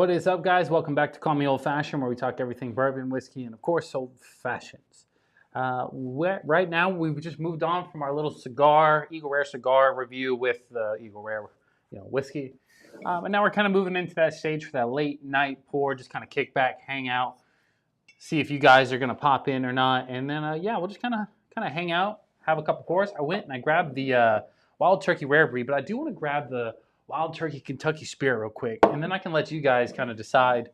What is up, guys? Welcome back to Call Me Old Fashioned, where we talk everything bourbon, whiskey, and of course, old fashions. Right now, we've just moved on from our little Eagle Rare cigar review with the Eagle Rare, whiskey, and now we're kind of moving into that stage for that late night pour, just kind of kick back, hang out, see if you guys are gonna pop in or not, and then we'll just kind of hang out, have a couple pours. I went and I grabbed the Wild Turkey Rare Breed, but I do want to grab the Wild Turkey Kentucky Spirit real quick, and then I can let you guys kind of decide,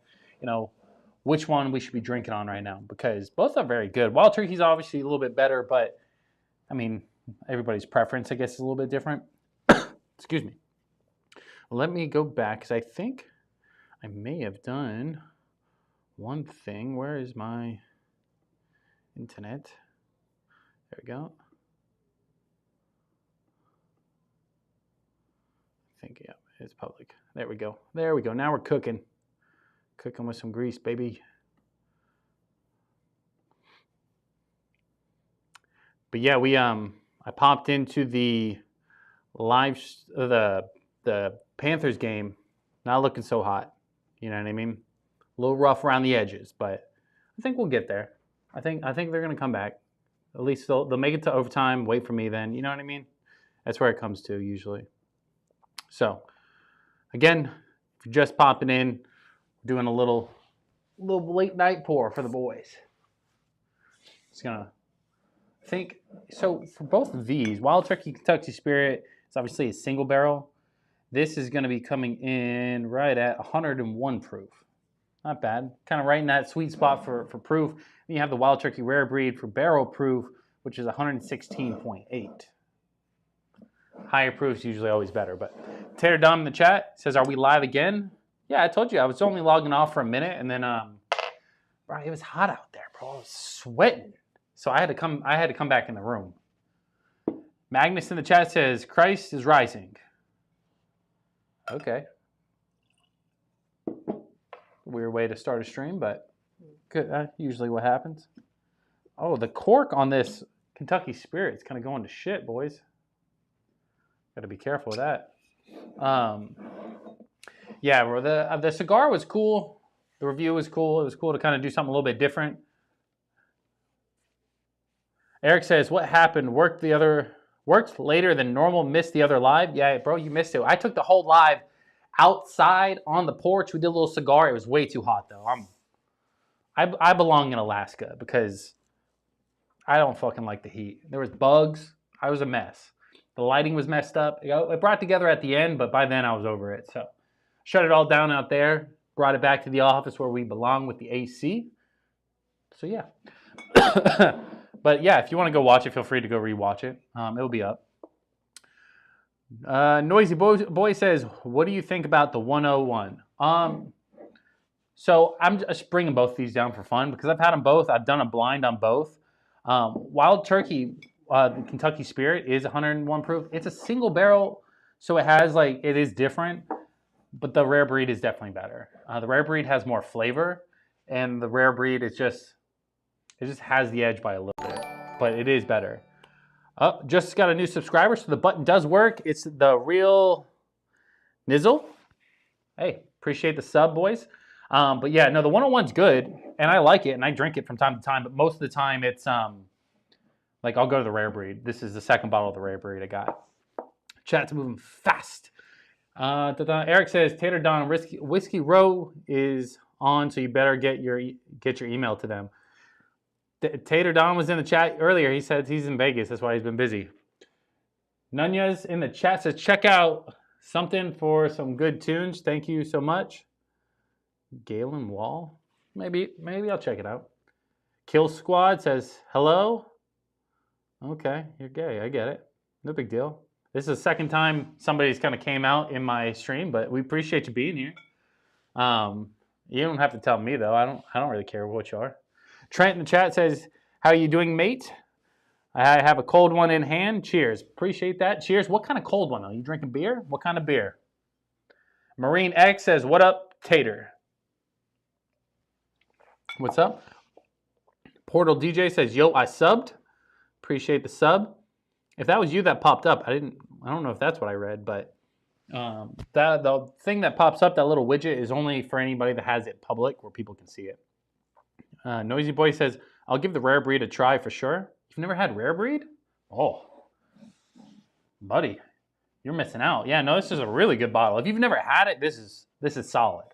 which one we should be drinking on right now, because both are very good. Wild Turkey's obviously a little bit better, but I mean, everybody's preference, I guess, is a little bit different. Excuse me. Let me go back, because I think I may have done one thing. Where is my internet? There we go. I think, yeah, it's public. There we go. There we go. Now we're cooking. Cooking with some grease, baby. But yeah, I popped into the the Panthers game. Not looking so hot. You know what I mean? A little rough around the edges, but I think we'll get there. I think they're gonna come back. At least they'll make it to overtime. Wait for me then. You know what I mean? That's where it comes to usually. So, again, if you're just popping in, doing a little late night pour for the boys. Just gonna think. So for both of these, Wild Turkey Kentucky Spirit is obviously a single barrel. This is going to be coming in right at 101 proof. Not bad. Kind of right in that sweet spot for proof. Then you have the Wild Turkey Rare Breed for barrel proof, which is 116.8. Higher proof is usually always better. But Tater Dom in the chat says, "Are we live again?" Yeah, I told you I was only logging off for a minute, and then bro, it was hot out there, bro. I was sweating, so I had to come back in the room. Magnus in the chat says, "Christ is rising." Okay, weird way to start a stream, but good. Usually what happens. Oh, the cork on this Kentucky Spirit is kind of going to shit, boys. Got to be careful with that. Yeah, bro, the cigar was cool. The review was cool. It was cool to kind of do something a little bit different. Eric says, "What happened? Worked later than normal. Missed the other live." Yeah, bro, you missed it. I took the whole live outside on the porch. We did a little cigar. It was way too hot though. I belong in Alaska because I don't fucking like the heat. There was bugs. I was a mess. The lighting was messed up. It brought together at the end, but by then I was over it. So shut it all down out there. Brought it back to the office where we belong with the AC. So yeah. But yeah, if you want to go watch it, feel free to go rewatch it. It'll be up. Noisy Boy says, "What do you think about the 101?" So I'm just bringing both these down for fun because I've had them both. I've done a blind on both. Wild Turkey, the Kentucky Spirit is 101 proof. It's a single barrel, so it is different, but the Rare Breed is definitely better. The Rare Breed has more flavor, and the Rare Breed it just has the edge by a little bit, but it is better. Oh, just got a new subscriber, so the button does work. It's the Real Nizzle. Hey, appreciate the sub, boys. But yeah, no, the 101's good, and I like it, and I drink it from time to time, but most of the time it's like I'll go to the Rare Breed. This is the second bottle of the Rare Breed I got. Chat's moving fast. Eric says, "Tater Don Whiskey Row is on, so you better get your email to them." Tater Don was in the chat earlier. He said he's in Vegas. That's why he's been busy. Nunez in the chat says, "Check out something for some good tunes. Thank you so much." Galen Wall. Maybe I'll check it out. Kill Squad says, "Hello." Okay, you're gay. I get it. No big deal. This is the second time somebody's kind of came out in my stream, but we appreciate you being here. You don't have to tell me though. I don't really care what you are. Trent in the chat says, "How are you doing, mate? I have a cold one in hand. Cheers." Appreciate that. Cheers. What kind of cold one? Are you drinking beer? What kind of beer? Marine X says, "What up, Tater?" What's up? Portal DJ says, "Yo, I subbed." Appreciate the sub. If that was you that popped up, I don't know if that's what I read, but The thing that pops up, that little widget, is only for anybody that has it public where people can see it. Noisy Boy says, I'll give the rare breed a try for sure. You've never had rare breed? Oh, buddy, you're missing out. Yeah, no, this is a really good bottle. If you've never had it, this is solid.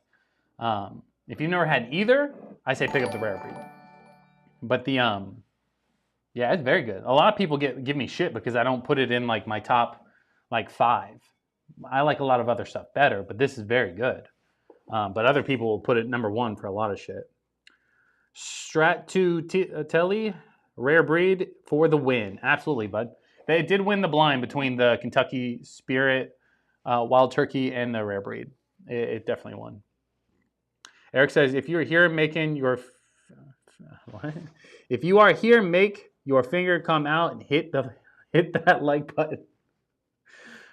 If you've never had either, I say pick up the rare breed. But the yeah, it's very good. A lot of people give me shit because I don't put it in like my top like 5. I like a lot of other stuff better, but this is very good. But other people will put it number 1 for a lot of shit. Strat 2 Telly, rare breed for the win. Absolutely, bud. They did win the blind between the Kentucky Spirit, Wild Turkey, and the rare breed. It definitely won. Eric says, if you're here making your... What? If you are here, make your finger come out and hit that like button.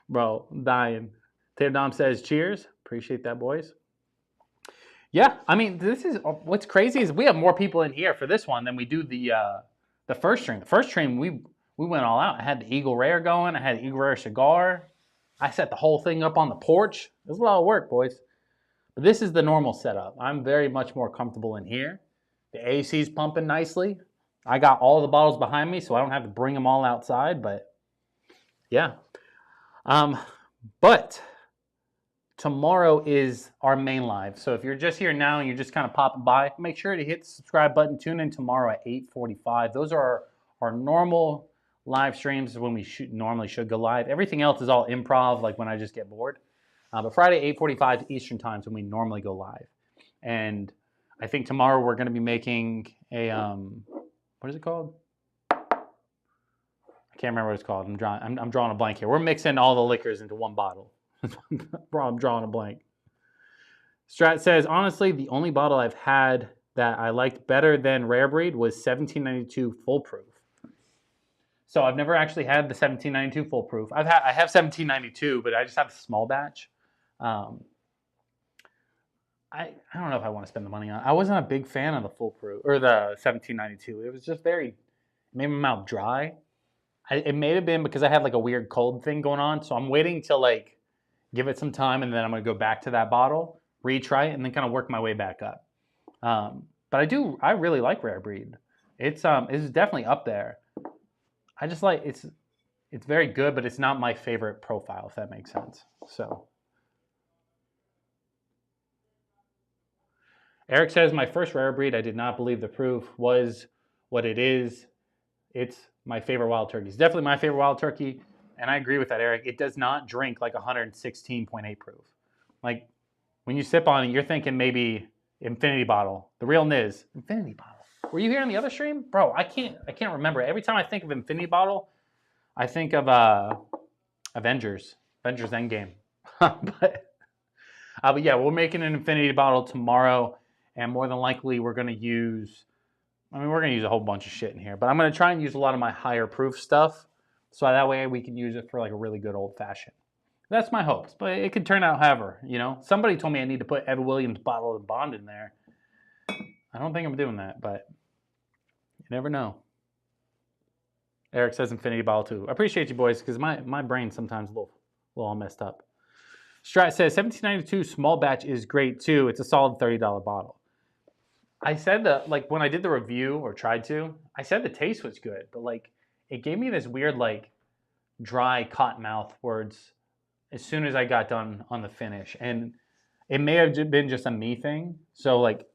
Bro, I'm dying. Taylor Dom says, cheers. Appreciate that, boys. Yeah, I mean, this is what's crazy is we have more people in here for this one than we do the first stream. The first stream, we went all out. I had the Eagle Rare going. I had the Eagle Rare cigar. I set the whole thing up on the porch. It was a lot of work, boys. But this is the normal setup. I'm very much more comfortable in here. The AC's pumping nicely. I got all the bottles behind me, so I don't have to bring them all outside. But yeah, but tomorrow is our main live. So if you're just here now and you're just kind of popping by, make sure to hit the subscribe button. Tune in tomorrow at 8:45. Those are our normal live streams when we normally should go live. Everything else is all improv, like when I just get bored. But Friday, 8:45 Eastern time is when we normally go live. And I think tomorrow we're going to be making a, what is it called? I can't remember what it's called. I'm drawing a blank here. We're mixing all the liquors into one bottle. Bro, I'm drawing a blank. Strat says, honestly, the only bottle I've had that I liked better than Rare Breed was 1792 Full Proof. So I've never actually had the 1792 Full Proof. I have 1792, but I just have a small batch. I don't know if I want to spend the money on it. I wasn't a big fan of the Full Proof or the 1792. It was just it made my mouth dry. It may have been because I had like a weird cold thing going on. So I'm waiting till like give it some time, and then I'm going to go back to that bottle, retry it, and then kind of work my way back up. But I really like Rare Breed. It's definitely up there. I just like, it's very good, but it's not my favorite profile, if that makes sense. So Eric says, my first Rare Breed, I did not believe the proof was what it is. It's my favorite Wild Turkey. It's definitely my favorite Wild Turkey. And I agree with that, Eric. It does not drink like 116.8 proof. Like when you sip on it, you're thinking maybe Infinity Bottle. The real Niz, Infinity Bottle. Were you here on the other stream? Bro, I can't remember. Every time I think of Infinity Bottle, I think of Avengers Endgame. But yeah, we're making an Infinity Bottle tomorrow, and more than likely we're going to use, we're going to use a whole bunch of shit in here, but I'm going to try and use a lot of my higher proof stuff, so that way we can use it for like a really good old fashioned. That's my hopes, but it could turn out however, you know. Somebody told me I need to put Evan Williams' Bottle of Bond in there. I don't think I'm doing that, but you never know. Eric says Infinity Bottle too. I appreciate you boys, because my brain's sometimes a little all messed up. Strat says 1792 small batch is great too. It's a solid $30 bottle. I said that, like, when I did the review, or tried to, I said the taste was good, but like it gave me this weird like dry cotton mouth words as soon as I got done on the finish, and it may have been just a me thing. So like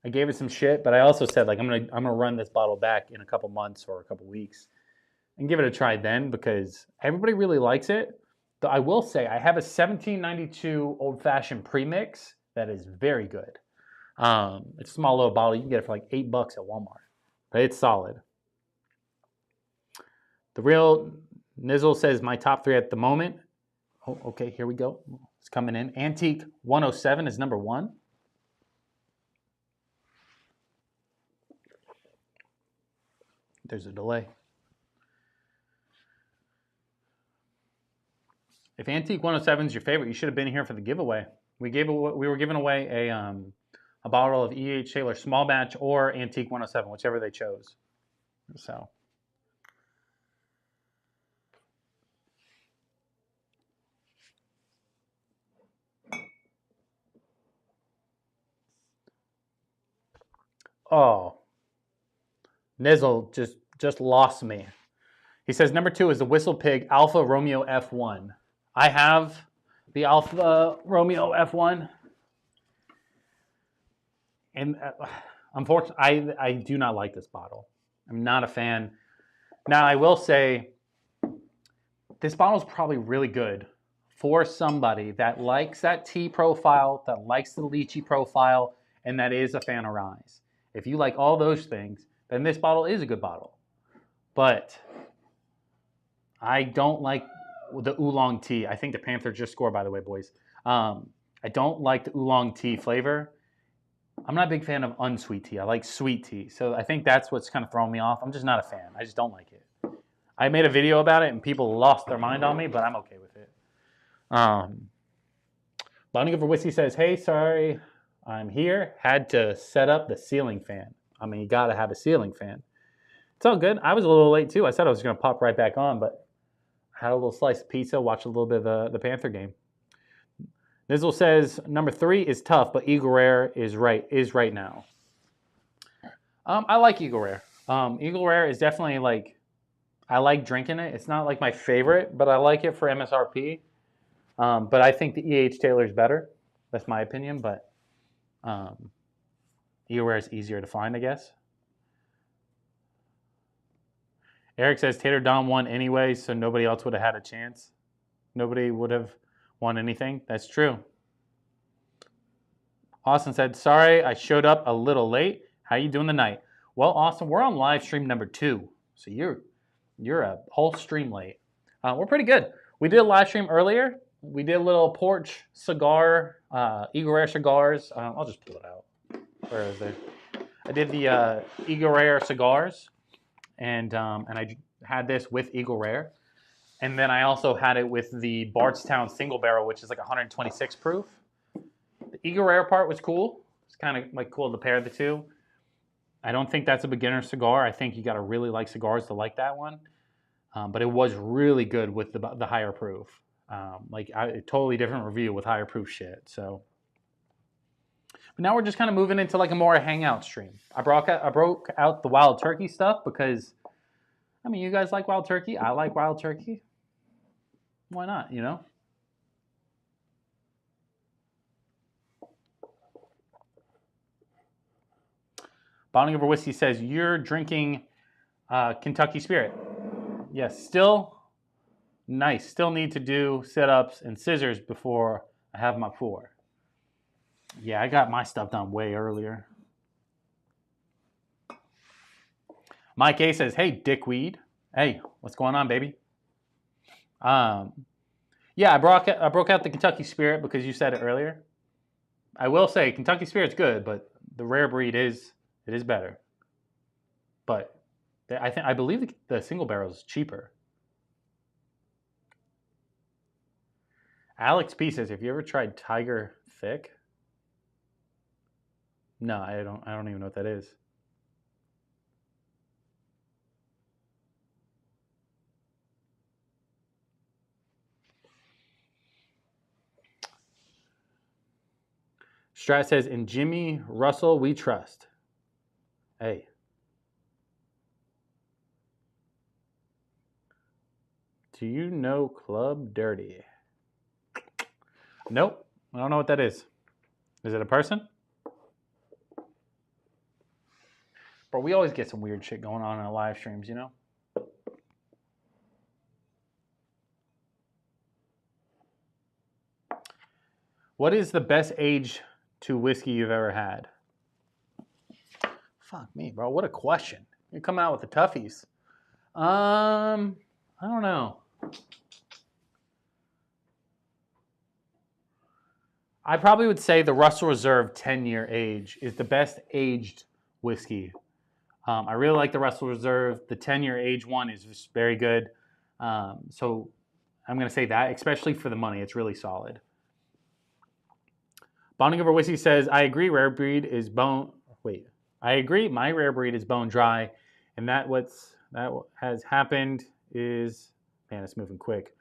I gave it some shit, but I also said like I'm gonna run this bottle back in a couple months or a couple weeks and give it a try then, because everybody really likes it. Though I will say I have a 1792 Old Fashioned premix that is very good. It's a small little bottle. You can get it for like $8 at Walmart, but it's solid. The real Nizzle says my top 3 at the moment. Oh, okay, here we go. It's coming in. Antique 107 is number 1. There's a delay. If Antique 107 is your favorite, you should have been here for the giveaway. We were giving away a bottle of E.H. Taylor small batch or Antique 107, whichever they chose. So Oh, Nizzle just lost me. He says number 2 is the Whistle Pig Alpha Romeo F1. I have the Alpha Romeo F1, and unfortunately, I do not like this bottle. I'm not a fan. Now, I will say this bottle is probably really good for somebody that likes that tea profile, that likes the lychee profile, and that is a fan of rye. If you like all those things, then this bottle is a good bottle. But I don't like the oolong tea. I think the Panthers just scored, by the way, boys. I don't like the oolong tea flavor. I'm not a big fan of unsweet tea. I like sweet tea. So I think that's what's kind of throwing me off. I'm just not a fan. I just don't like it. I made a video about it, and people lost their mind on me, but I'm okay with it. Bounty Over Whiskey says, hey, sorry, I'm here. Had to set up the ceiling fan. I mean, you got to have a ceiling fan. It's all good. I was a little late, too. I said I was going to pop right back on, but I had a little slice of pizza, watched a little bit of the Panther game. Nizzle says, number 3 is tough, but Eagle Rare is right now. I like Eagle Rare. Eagle Rare is definitely like, I like drinking it. It's not like my favorite, but I like it for MSRP. But I think the E.H. Taylor is better. That's my opinion, but Eagle Rare is easier to find, I guess. Eric says Tater Dom won anyway, so nobody else would have had a chance. Nobody would have won anything. That's true. Austin said, sorry, I showed up a little late. How you doing tonight? Well, Austin, we're on live stream number 2, so you're a whole stream late. We're pretty good. We did a live stream earlier. We did a little porch cigar, Eagle Rare cigars. I'll just pull it out. Where is it? I did the Eagle Rare cigars, and I had this with Eagle Rare. And then I also had it with the Bardstown single barrel, which is like 126 proof. The Eagle Rare part was cool. It's kind of like cool to pair the two. I don't think that's a beginner cigar. I think you got to really like cigars to like that one. But it was really good with the higher proof. A totally different review with higher proof shit. So, but now we're just kind of moving into like a more hangout stream. I broke out the Wild Turkey stuff because, I mean, you guys like Wild Turkey. I like Wild Turkey. Why not? You know. Bonding Over Whiskey says you're drinking Kentucky Spirit. Yes, still nice. Still need to do sit-ups and scissors before I have my pour. Yeah, I got my stuff done way earlier. Mike A says, hey, dickweed. Hey, what's going on, baby? Yeah, I broke out the Kentucky Spirit because you said it earlier. I will say Kentucky Spirit's good, but the rare breed is better. But I believe the single barrel is cheaper. Alex P says, have you ever tried Tiger Thick? No, I don't even know what that is. Strat says, in Jimmy Russell, we trust. Hey. Do you know Club Dirty? Nope. I don't know what that is. Is it a person? But we always get some weird shit going on in our live streams, you know? What is the best age to whiskey you've ever had? Fuck me, bro. What a question. You come out with the toughies. I don't know. I probably would say the Russell Reserve 10-year age is the best aged whiskey. I really like the Russell Reserve. The 10-year age one is just very good. So I'm going to say that, especially for the money. It's really solid. Bonding Over Whiskey says, I agree, rare breed is bone... Wait. I agree, my rare breed is bone dry. And that has happened is... Man, it's moving quick.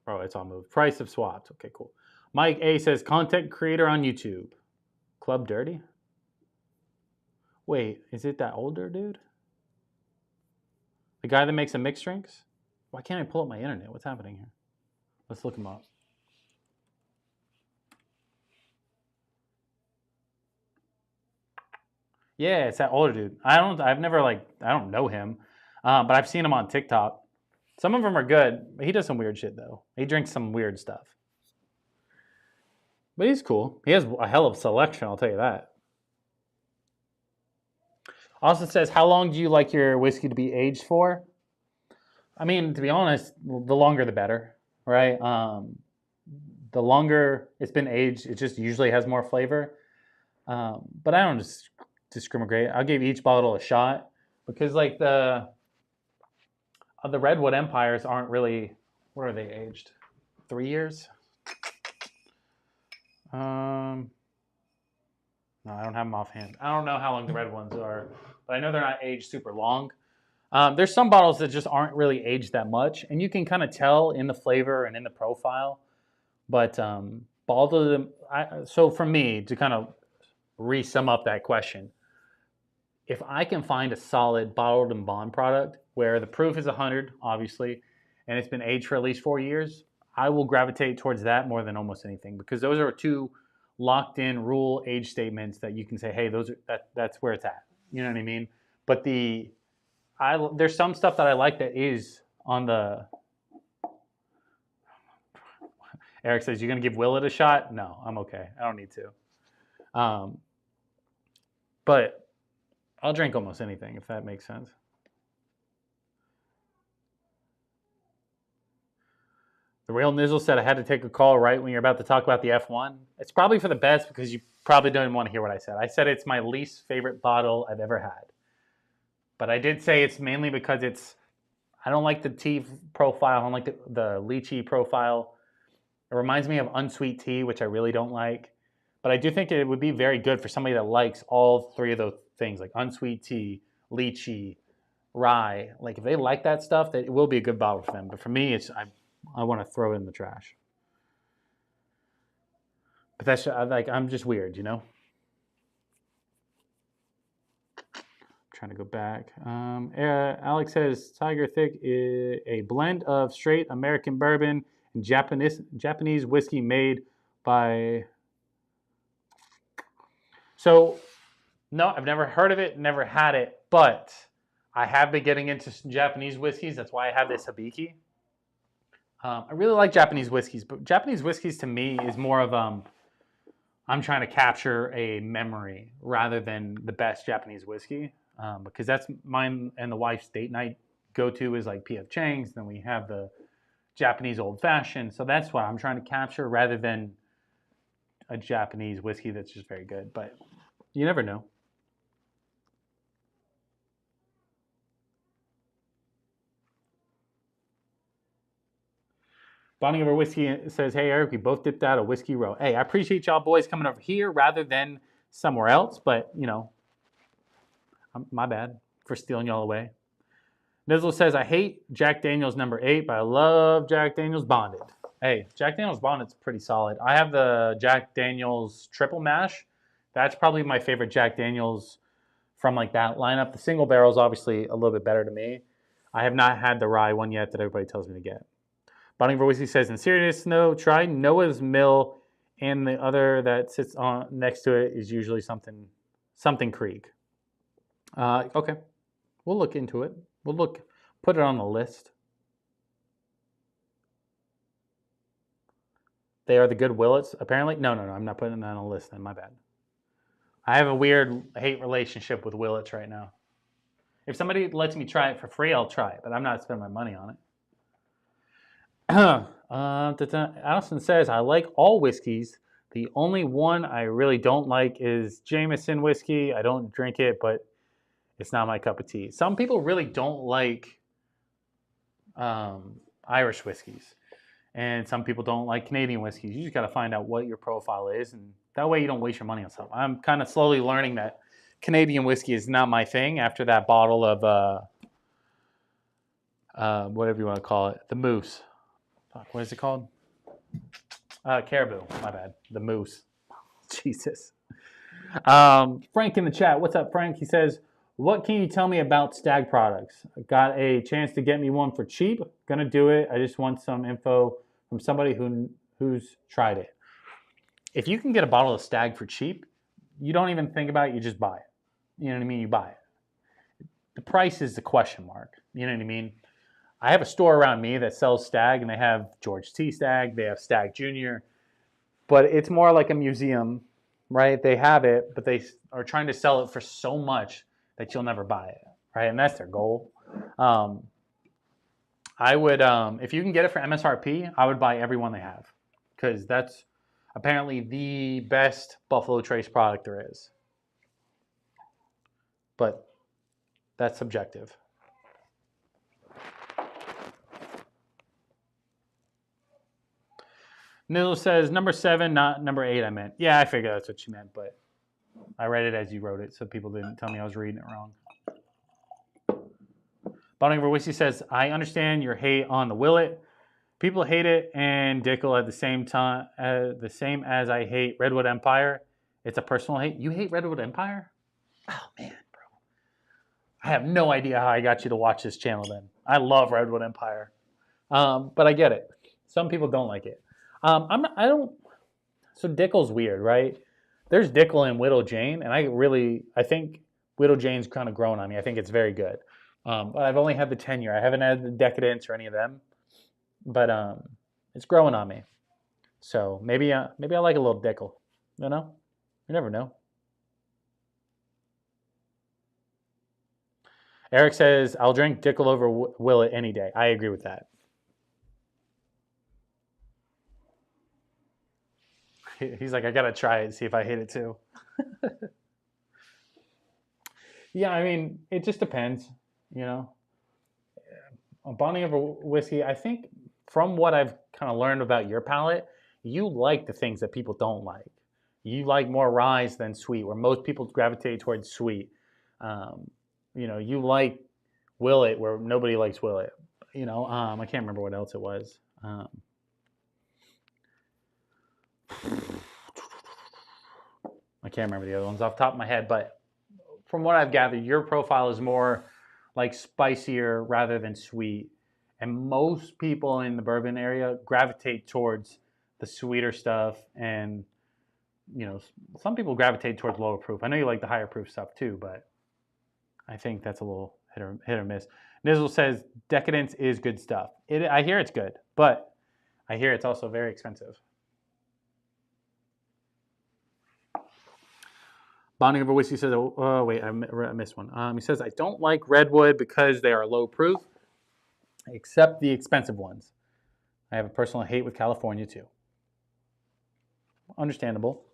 Oh, it's all moved. Price of swapped. Okay, cool. Mike A says, content creator on YouTube. Club Dirty? Wait, is it that older dude? The guy that makes the mixed drinks? Why can't I pull up my internet? What's happening here? Let's look him up. Yeah, it's that older dude. I don't know him, but I've seen him on TikTok. Some of them are good, but he does some weird shit though. He drinks some weird stuff. But he's cool. He has a hell of a selection, I'll tell you that. Austin says, how long do you like your whiskey to be aged for? I mean, to be honest, the longer the better, right? The longer it's been aged, it just usually has more flavor. But I don't just discriminate. I'll give each bottle a shot because like the Redwood Empires aren't really, what are they aged? 3 years? No, I don't have them offhand. I don't know how long the red ones are, but I know they're not aged super long. There's some bottles that just aren't really aged that much, and you can kind of tell in the flavor and in the profile. But both of them, so for me, to kind of re-sum up that question, if I can find a solid bottled and bond product where the proof is 100, obviously, and it's been aged for at least 4 years, I will gravitate towards that more than almost anything because those are two locked-in rule age statements that you can say, hey, that's where it's at. You know what I mean? But there's some stuff that I like that is on the. Eric says, you're going to give Willet a shot? No, I'm okay. I don't need to. But I'll drink almost anything, if that makes sense. The Real Nizzle said, I had to take a call right when you're about to talk about the F1. It's probably for the best because you probably don't want to hear what I said. I said it's my least favorite bottle I've ever had. But I did say it's mainly because I don't like the tea profile. I don't like the lychee profile. It reminds me of unsweet tea, which I really don't like. But I do think it would be very good for somebody that likes all three of those things, like unsweet tea, lychee, rye. Like if they like that stuff, that it will be a good bottle for them. But for me, I want to throw it in the trash. But that's like I'm just weird, you know. Trying to go back. Alex says Tiger Thick is a blend of straight American bourbon and Japanese whiskey made by. So, no, I've never heard of it, never had it, but I have been getting into some Japanese whiskeys. That's why I have this Hibiki. I really like Japanese whiskeys, but Japanese whiskeys to me is more of I'm trying to capture a memory rather than the best Japanese whiskey. Because that's mine and the wife's date night go-to is like P.F. Chang's. Then we have the Japanese old-fashioned. So that's what I'm trying to capture rather than a Japanese whiskey that's just very good. But you never know. Bonding Over Whiskey says, hey, Eric, we both dipped out of Whiskey Row. Hey, I appreciate y'all boys coming over here rather than somewhere else. But, you know, my bad for stealing y'all away. Nizzle says, I hate Jack Daniels number 8, but I love Jack Daniels Bonded. Hey, Jack Daniels Bonded's pretty solid. I have the Jack Daniels Triple Mash. That's probably my favorite Jack Daniels from like that lineup. The single barrel is obviously a little bit better to me. I have not had the rye one yet that everybody tells me to get. Bonding for Whiskey says, in seriousness, no, try Noah's Mill, and the other that sits on next to it is usually something Krieg. Okay, we'll look into it. Put it on the list. They are the good Willets, apparently. No, I'm not putting that on the list then, my bad. I have a weird hate relationship with Willets right now. If somebody lets me try it for free, I'll try it, but I'm not spending my money on it. Allison says, I like all whiskeys. The only one I really don't like is Jameson whiskey. I don't drink it, but it's not my cup of tea. Some people really don't like Irish whiskeys. And some people don't like Canadian whiskeys. You just got to find out what your profile is. And that way you don't waste your money on something. I'm kind of slowly learning that Canadian whiskey is not my thing after that bottle of whatever you want to call it. The Moose. What is it called? Caribou. My bad. The Moose. Jesus. Frank in the chat. What's up, Frank? He says, what can you tell me about Stag products? Got a chance to get me one for cheap. Gonna do it. I just want some info from somebody who's tried it. If you can get a bottle of Stag for cheap, you don't even think about it. You just buy it. You know what I mean? You buy it. The price is the question mark. You know what I mean? I have a store around me that sells Stag, and they have George T. Stag. They have Stag Jr., but it's more like a museum, right? They have it, but they are trying to sell it for so much that you'll never buy it, right? And that's their goal. I would, if you can get it for MSRP, I would buy every one they have, because that's apparently the best Buffalo Trace product there is. But that's subjective. Nizzle says number 7, not number 8. I meant. Yeah, I figured that's what you meant, but I read it as you wrote it, so people didn't tell me I was reading it wrong. Botting over Whiskey says, I understand your hate on the Willet. People hate it and Dickel at the same time, the same as I hate Redwood Empire. It's a personal hate. You hate Redwood Empire? Oh man, bro. I have no idea how I got you to watch this channel. Then I love Redwood Empire, but I get it. Some people don't like it. I don't. So Dickel's weird, right? There's Dickel and Widow Jane, and I think Widow Jane's kind of grown on me. I think it's very good. But I've only had the 10-year. I haven't had the Decadence or any of them. But it's growing on me. So maybe I like a little Dickel. You know? You never know. Eric says, I'll drink Dickel over Willet any day. I agree with that. He's like, I got to try it and see if I hate it too. Yeah, I mean, it just depends, you know. Bonding over whiskey, I think from what I've kind of learned about your palate, you like the things that people don't like. You like more rye than sweet, where most people gravitate towards sweet. You know, you like Willet, where nobody likes Willet. You know, I can't remember what else it was. I can't remember the other ones off the top of my head, but from what I've gathered, your profile is more like spicier rather than sweet. And most people in the bourbon area gravitate towards the sweeter stuff. And, you know, some people gravitate towards lower proof. I know you like the higher proof stuff too, but I think that's a little hit or miss. Nizzle says Decadence is good stuff. I hear it's good, but I hear it's also very expensive. Bonding over Whiskey says, oh wait, I missed one. He says, I don't like Redwood because they are low proof, except the expensive ones. I have a personal hate with California too. Understandable.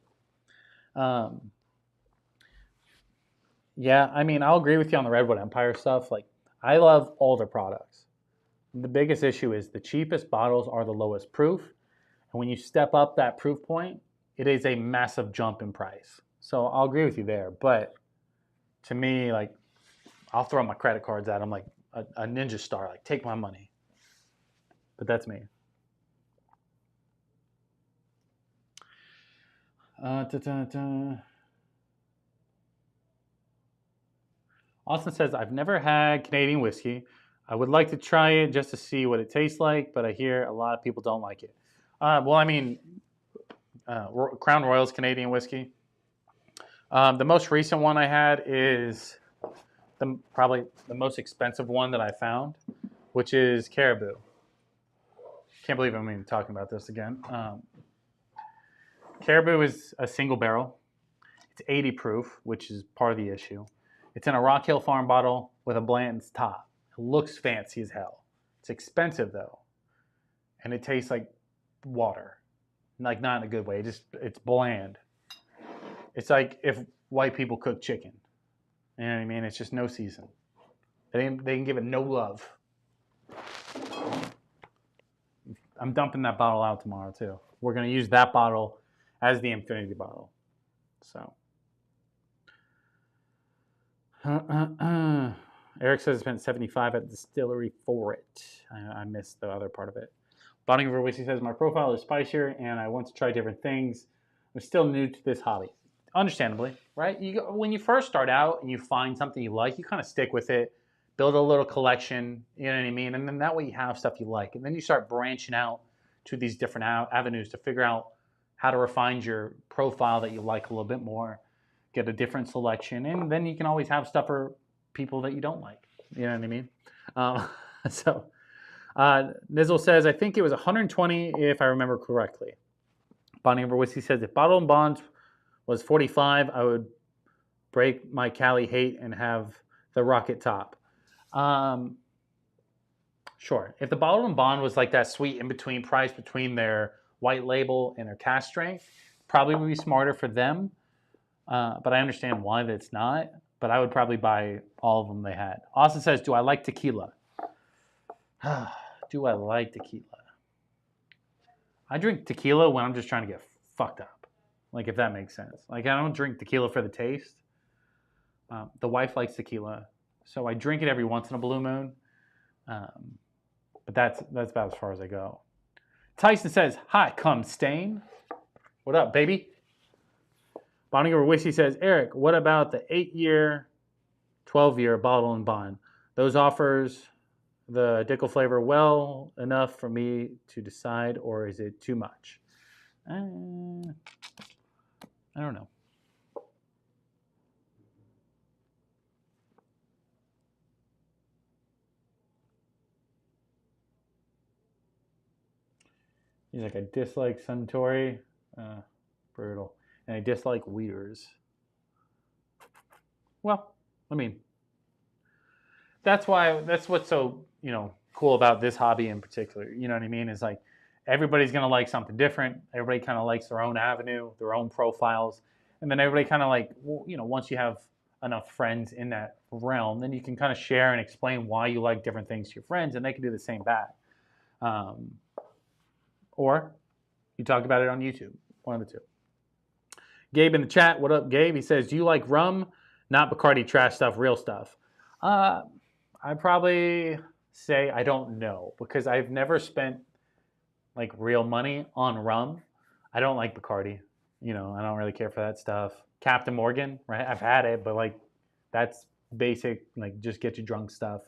Yeah, I mean, I'll agree with you on the Redwood Empire stuff. Like, I love all their products. The biggest issue is the cheapest bottles are the lowest proof. And when you step up that proof point, it is a massive jump in price. So I'll agree with you there. But to me, like, I'll throw my credit cards at them like a ninja star. Like, take my money. But that's me. Austin says, I've never had Canadian whiskey. I would like to try it just to see what it tastes like, but I hear a lot of people don't like it. Well, I mean, Crown Royal's Canadian whiskey. The most recent one I had is probably the most expensive one that I found, which is Caribou. Can't believe I'm even talking about this again. Caribou is a single barrel. It's 80 proof, which is part of the issue. It's in a Rock Hill Farm bottle with a Blanton's top. It looks fancy as hell. It's expensive though, and it tastes like water, like not in a good way. It's bland. It's like if white people cook chicken. You know what I mean? It's just no season. They can give it no love. I'm dumping that bottle out tomorrow too. We're gonna use that bottle as the infinity bottle. So. Eric says spent $75 at the distillery for it. I missed the other part of it. Bonding over Whiskey says my profile is spicier and I want to try different things. I'm still new to this hobby. understandably, right? When you first start out and you find something you like, you kind of stick with it, build a little collection, you know what I mean? And then that way you have stuff you like. And then you start branching out to these different avenues to figure out how to refine your profile that you like a little bit more, get a different selection, and then you can always have stuff for people that you don't like. You know what I mean? So Nizzle says, I think it was 120 if I remember correctly. Bonnie Over Whiskey says, if Bottle and Bonds was 45, I would break my Cali hate and have the rocket top. Sure. If the Bottle and Bond was like that sweet in-between price between their white label and their cask strength, probably would be smarter for them. But I understand why that's not. But I would probably buy all of them they had. Austin says, do I like tequila? Do I like tequila? I drink tequila when I'm just trying to get fucked up. Like, if that makes sense. Like, I don't drink tequila for the taste. The wife likes tequila, so I drink it every once in a blue moon. But that's about as far as I go. Tyson says, hi, come stain. What up, baby? Bonnie Over Whiskey says, Eric, what about the 8-year, 12-year bottle and bond? Those offers the Dickel flavor well enough for me to decide, or is it too much? I don't know. He's like, I dislike Suntory. Brutal. And I dislike Weeders. Well, I mean, that's what's so, cool about this hobby in particular. You know what I mean? Is like, everybody's going to like something different. Everybody kind of likes their own avenue, their own profiles. And then everybody kind of like, once you have enough friends in that realm, then you can kind of share and explain why you like different things to your friends, and they can do the same back. Or you talk about it on YouTube, one of the two. Gabe in the chat, what up, Gabe? He says, do you like rum? Not Bacardi trash stuff, real stuff. I probably say I don't know, because I've never spent like real money on rum. I don't like Bacardi. I don't really care for that stuff. Captain Morgan, right? I've had it, but like that's basic, like just get you drunk stuff.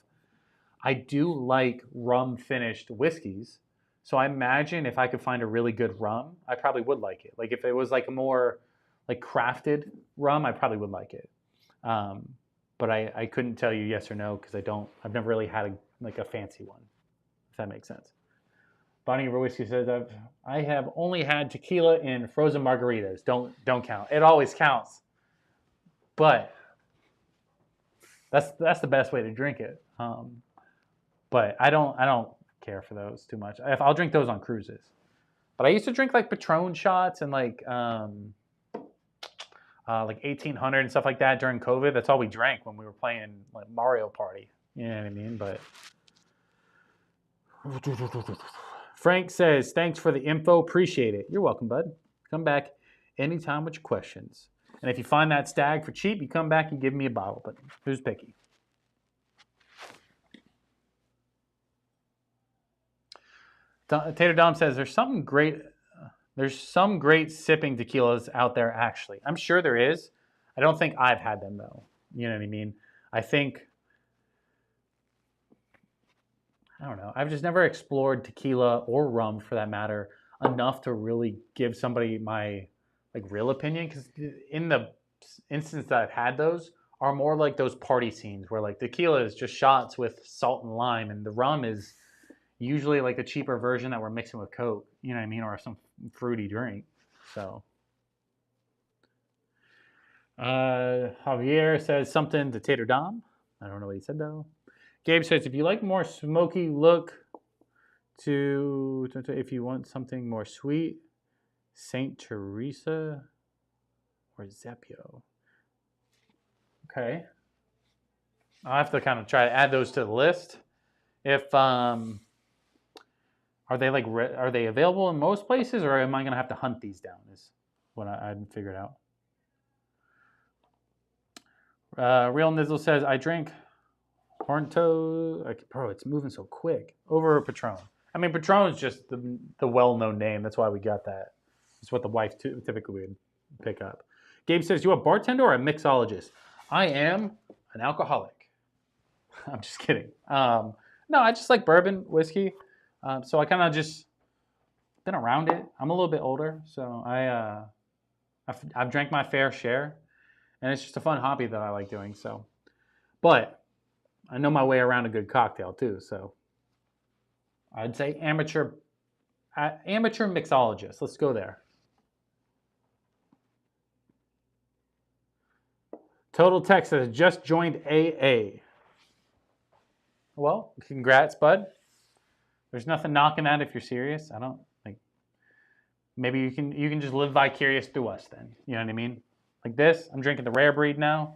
I do like rum finished whiskeys. So I imagine if I could find a really good rum, I probably would like it. Like if it was like a more like crafted rum, I probably would like it. But I couldn't tell you yes or no, because I've never really had a fancy one, if that makes sense. Bonnie Over Whiskey says, I have only had tequila in frozen margaritas. Don't count. It always counts. But that's the best way to drink it. But I don't care for those too much. I'll drink those on cruises. But I used to drink like Patron shots and like 1800 and stuff like that during COVID. That's all we drank when we were playing like Mario Party. You know what I mean? But Frank says, thanks for the info. Appreciate it. You're welcome, bud. Come back anytime with your questions. And if you find that stag for cheap, you come back and give me a bottle. But who's picky? Tater Dom says, there's some great sipping tequilas out there, actually. I'm sure there is. I don't think I've had them, though. You know what I mean? I don't know. I've just never explored tequila or rum, for that matter, enough to really give somebody my real opinion. Because in the instance that I've had those are more like those party scenes where like tequila is just shots with salt and lime, and the rum is usually like a cheaper version that we're mixing with Coke, you know what I mean, or some fruity drink. So Javier says something to Tater Dom. I don't know what he said though. Gabe says, if you like more smoky look if you want something more sweet, Saint Teresa or Zepio. Okay. I'll have to kind of try to add those to the list. If are they available in most places, or am I going to have to hunt these down? Is what I hadn't figured out. Real Nizzle says, I drink Hornto. Bro, it's moving so quick. Over Patron. I mean, Patron is just the well-known name. That's why we got that. It's what the wife typically would pick up. Gabe says, you a bartender or a mixologist? I am an alcoholic. I'm just kidding. No, I just like bourbon, whiskey. So I kind of just been around it. I'm a little bit older, so I've drank my fair share, and it's just a fun hobby that I like doing. So, but I know my way around a good cocktail too. So I'd say amateur mixologist. Let's go there. Total Tech says just joined AA. Well, congrats, bud. There's nothing knocking that if you're serious. I don't like. Maybe you can just live vicarious through us then. You know what I mean? Like this, I'm drinking the rare breed now.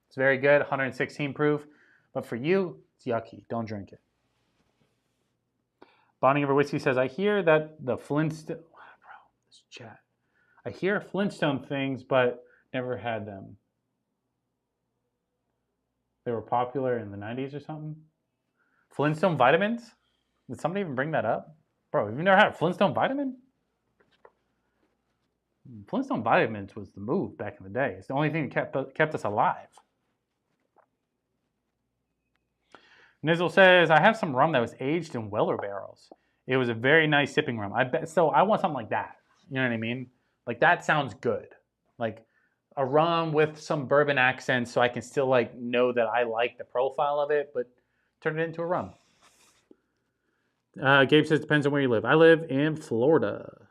It's very good, 116 proof. But for you, it's yucky. Don't drink it. Bonnie over Whiskey says, I hear that the Flintstone. Bro, this chat. I hear Flintstone things, but never had them. They were popular in the 90s or something. Flintstone vitamins? Did somebody even bring that up? Bro, have you never had a Flintstone vitamin? Flintstone vitamins was the move back in the day. It's the only thing that kept us alive. Nizzle says, I have some rum that was aged in Weller barrels. It was a very nice sipping rum. I bet. So I want something like that. You know what I mean? Like that sounds good. Like a rum with some bourbon accents so I can still like know that I like the profile of it, but turn it into a rum. Gabe says, depends on where you live. I live in Florida.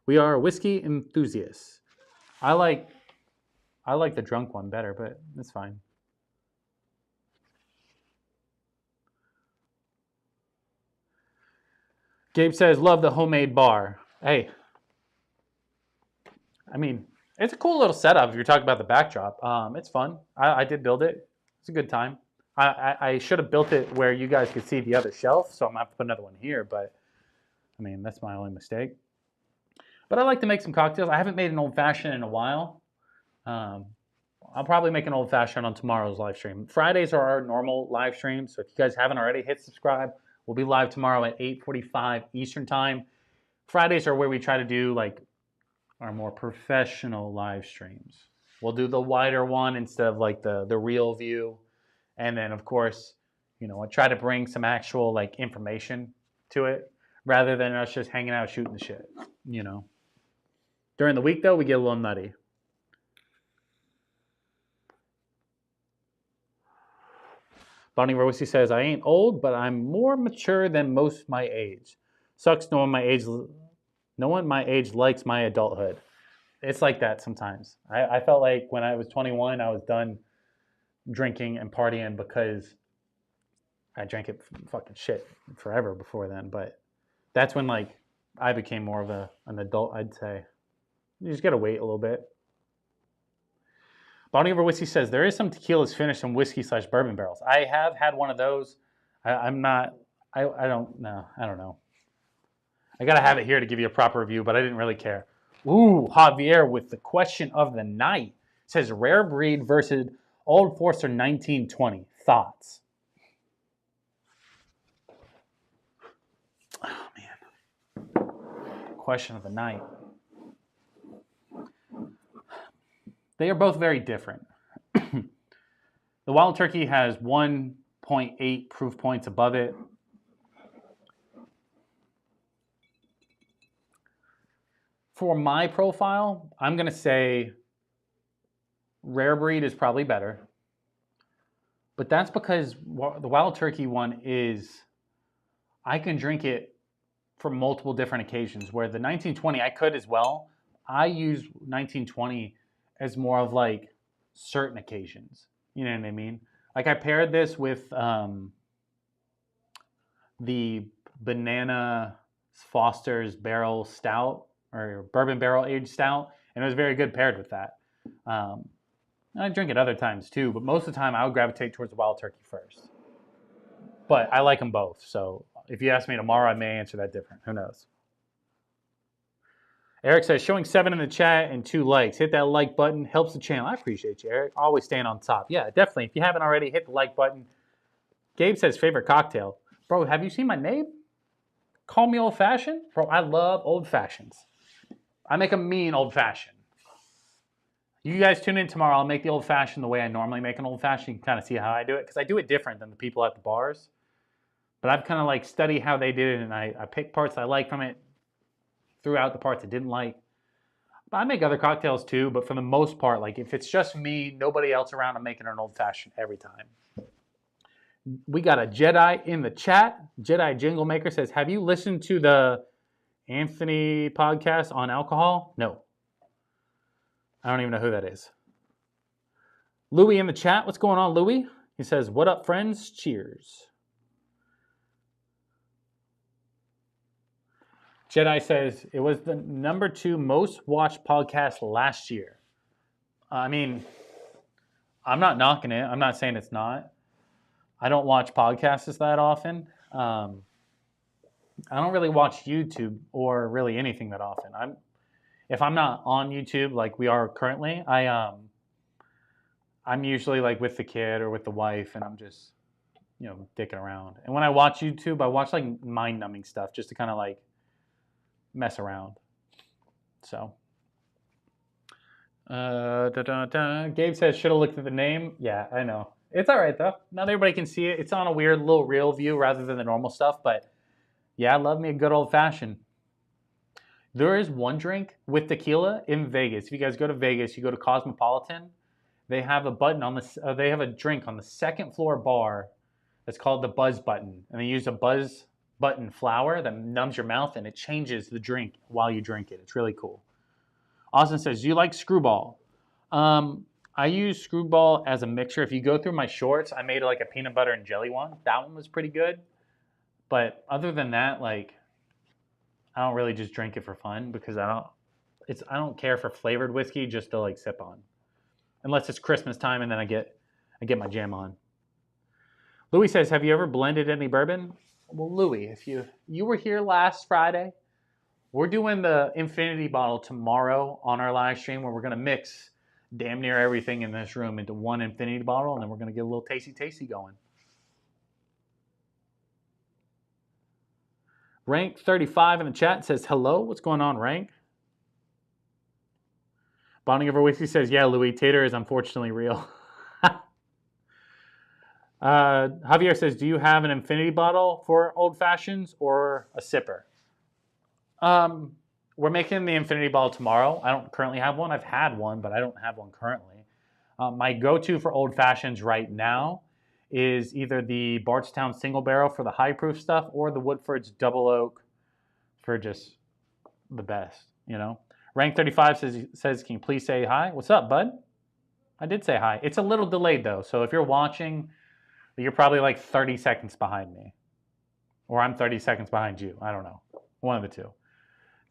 We are whiskey enthusiasts. I like the drunk one better, but it's fine. Gabe says, love the homemade bar. Hey, I mean, it's a cool little setup if you're talking about the backdrop. It's fun. I did build it. It's a good time. I should have built it where you guys could see the other shelf, so I'm going to have to put another one here, but I mean, that's my only mistake. But I like to make some cocktails. I haven't made an old-fashioned in a while. I'll probably make an old-fashioned on tomorrow's live stream. Fridays are our normal live streams, so if you guys haven't already, hit subscribe. We'll be live tomorrow at 8:45 Eastern Time. Fridays are where we try to do like our more professional live streams. We'll do the wider one instead of like the real view. And then, of course, you know, I try to bring some actual like information to it rather than us just hanging out shooting the shit, you know. During the week, though, we get a little nutty. Bonnie Rossi says, I ain't old, but I'm more mature than most my age. Sucks knowing my age. No one my age likes my adulthood. It's like that sometimes. I felt like when I was 21, I was done drinking and partying because I drank it fucking shit forever before then. But that's when like I became more of an adult, I'd say. You just gotta wait a little bit. Bonnie over Whiskey says, there is some tequilas finished in whiskey/bourbon barrels. I have had one of those. I don't know. I got to have it here to give you a proper review, but I didn't really care. Ooh, Javier with the question of the night. Says, rare breed versus Old Forester 1920. Thoughts? Oh, man. Question of the night. They are both very different. The Wild Turkey has 1.8 proof points above it. For my profile, I'm going to say rare breed is probably better. But that's because the Wild Turkey one is, I can drink it for multiple different occasions, where the 1920 I could as well. I use 1920 as more of like certain occasions. You know what I mean? Like I paired this with the Banana Foster's Barrel Stout or Bourbon Barrel Aged Stout, and it was very good paired with that. I drink it other times too, but most of the time I would gravitate towards the Wild Turkey first. But I like them both, so if you ask me tomorrow, I may answer that different. Who knows? Eric says, showing 7 in the chat and 2 likes. Hit that like button. Helps the channel. I appreciate you, Eric. Always staying on top. Yeah, definitely. If you haven't already, hit the like button. Gabe says, favorite cocktail. Bro, have you seen my name? Call me old-fashioned? Bro, I love old-fashions. I make a mean old-fashioned. You guys tune in tomorrow. I'll make the old-fashioned the way I normally make an old-fashioned. You can kind of see how I do it, because I do it different than the people at the bars. But I've kind of like studied how they did it, and I pick parts I like from it, threw out the parts I didn't like. But I make other cocktails too, but for the most part, like if it's just me, nobody else around, I'm making an old-fashioned every time. We got a Jedi in the chat. Jedi Jingle Maker says, have you listened to the Anthony podcast on alcohol? No. I don't even know who that is. Louis in the chat. What's going on, Louis? He says, what up, friends? Cheers. Jedi says, it was the #2 most watched podcast last year. I mean, I'm not knocking it. I'm not saying it's not. I don't watch podcasts that often. I don't really watch YouTube or really anything that often. If I'm not on YouTube like we are currently, I'm usually like with the kid or with the wife, and I'm just, dicking around. And when I watch YouTube, I watch like mind-numbing stuff just to kind of like mess around. So, Gabe says, should have looked at the name. Yeah, I know. It's all right, though. Not everybody can see it. It's on a weird little real view rather than the normal stuff. But, yeah, I love me a good old-fashioned. There is one drink with tequila in Vegas. If you guys go to Vegas, you go to Cosmopolitan. They have a button on the. They have a drink on the second floor bar that's called the Buzz Button. And they use a Buzz Button flower that numbs your mouth, and it changes the drink while you drink it. It's really cool. Austin says, do you like Screwball? I use Screwball as a mixture. If you go through my shorts, I made like a peanut butter and jelly one. That one was pretty good. But other than that, like, I don't really just drink it for fun, because I don't care for flavored whiskey just to like sip on. Unless it's Christmas time and then I get my jam on. Louis says, have you ever blended any bourbon? Well, Louis, if you were here last Friday, we're doing the infinity bottle tomorrow on our live stream, where we're going to mix damn near everything in this room into one infinity bottle, and then we're going to get a little tasty going. Rank 35 in the chat says, hello. What's going on, Rank? Bonding Over Whiskey says, yeah, Louis, Tater is unfortunately real. Javier says, do you have an infinity bottle for old fashions or a sipper? We're making the infinity bottle tomorrow. I don't currently have one. I've had one, but I don't have one currently. My go-to for old fashions right now is either the Bardstown single barrel for the high proof stuff, or the Woodford's double oak for just the best, Rank 35 says, can you please say hi? What's up, bud? I did say hi. It's a little delayed though, so if you're watching, you're probably like 30 seconds behind me. Or I'm 30 seconds behind you. I don't know. One of the two.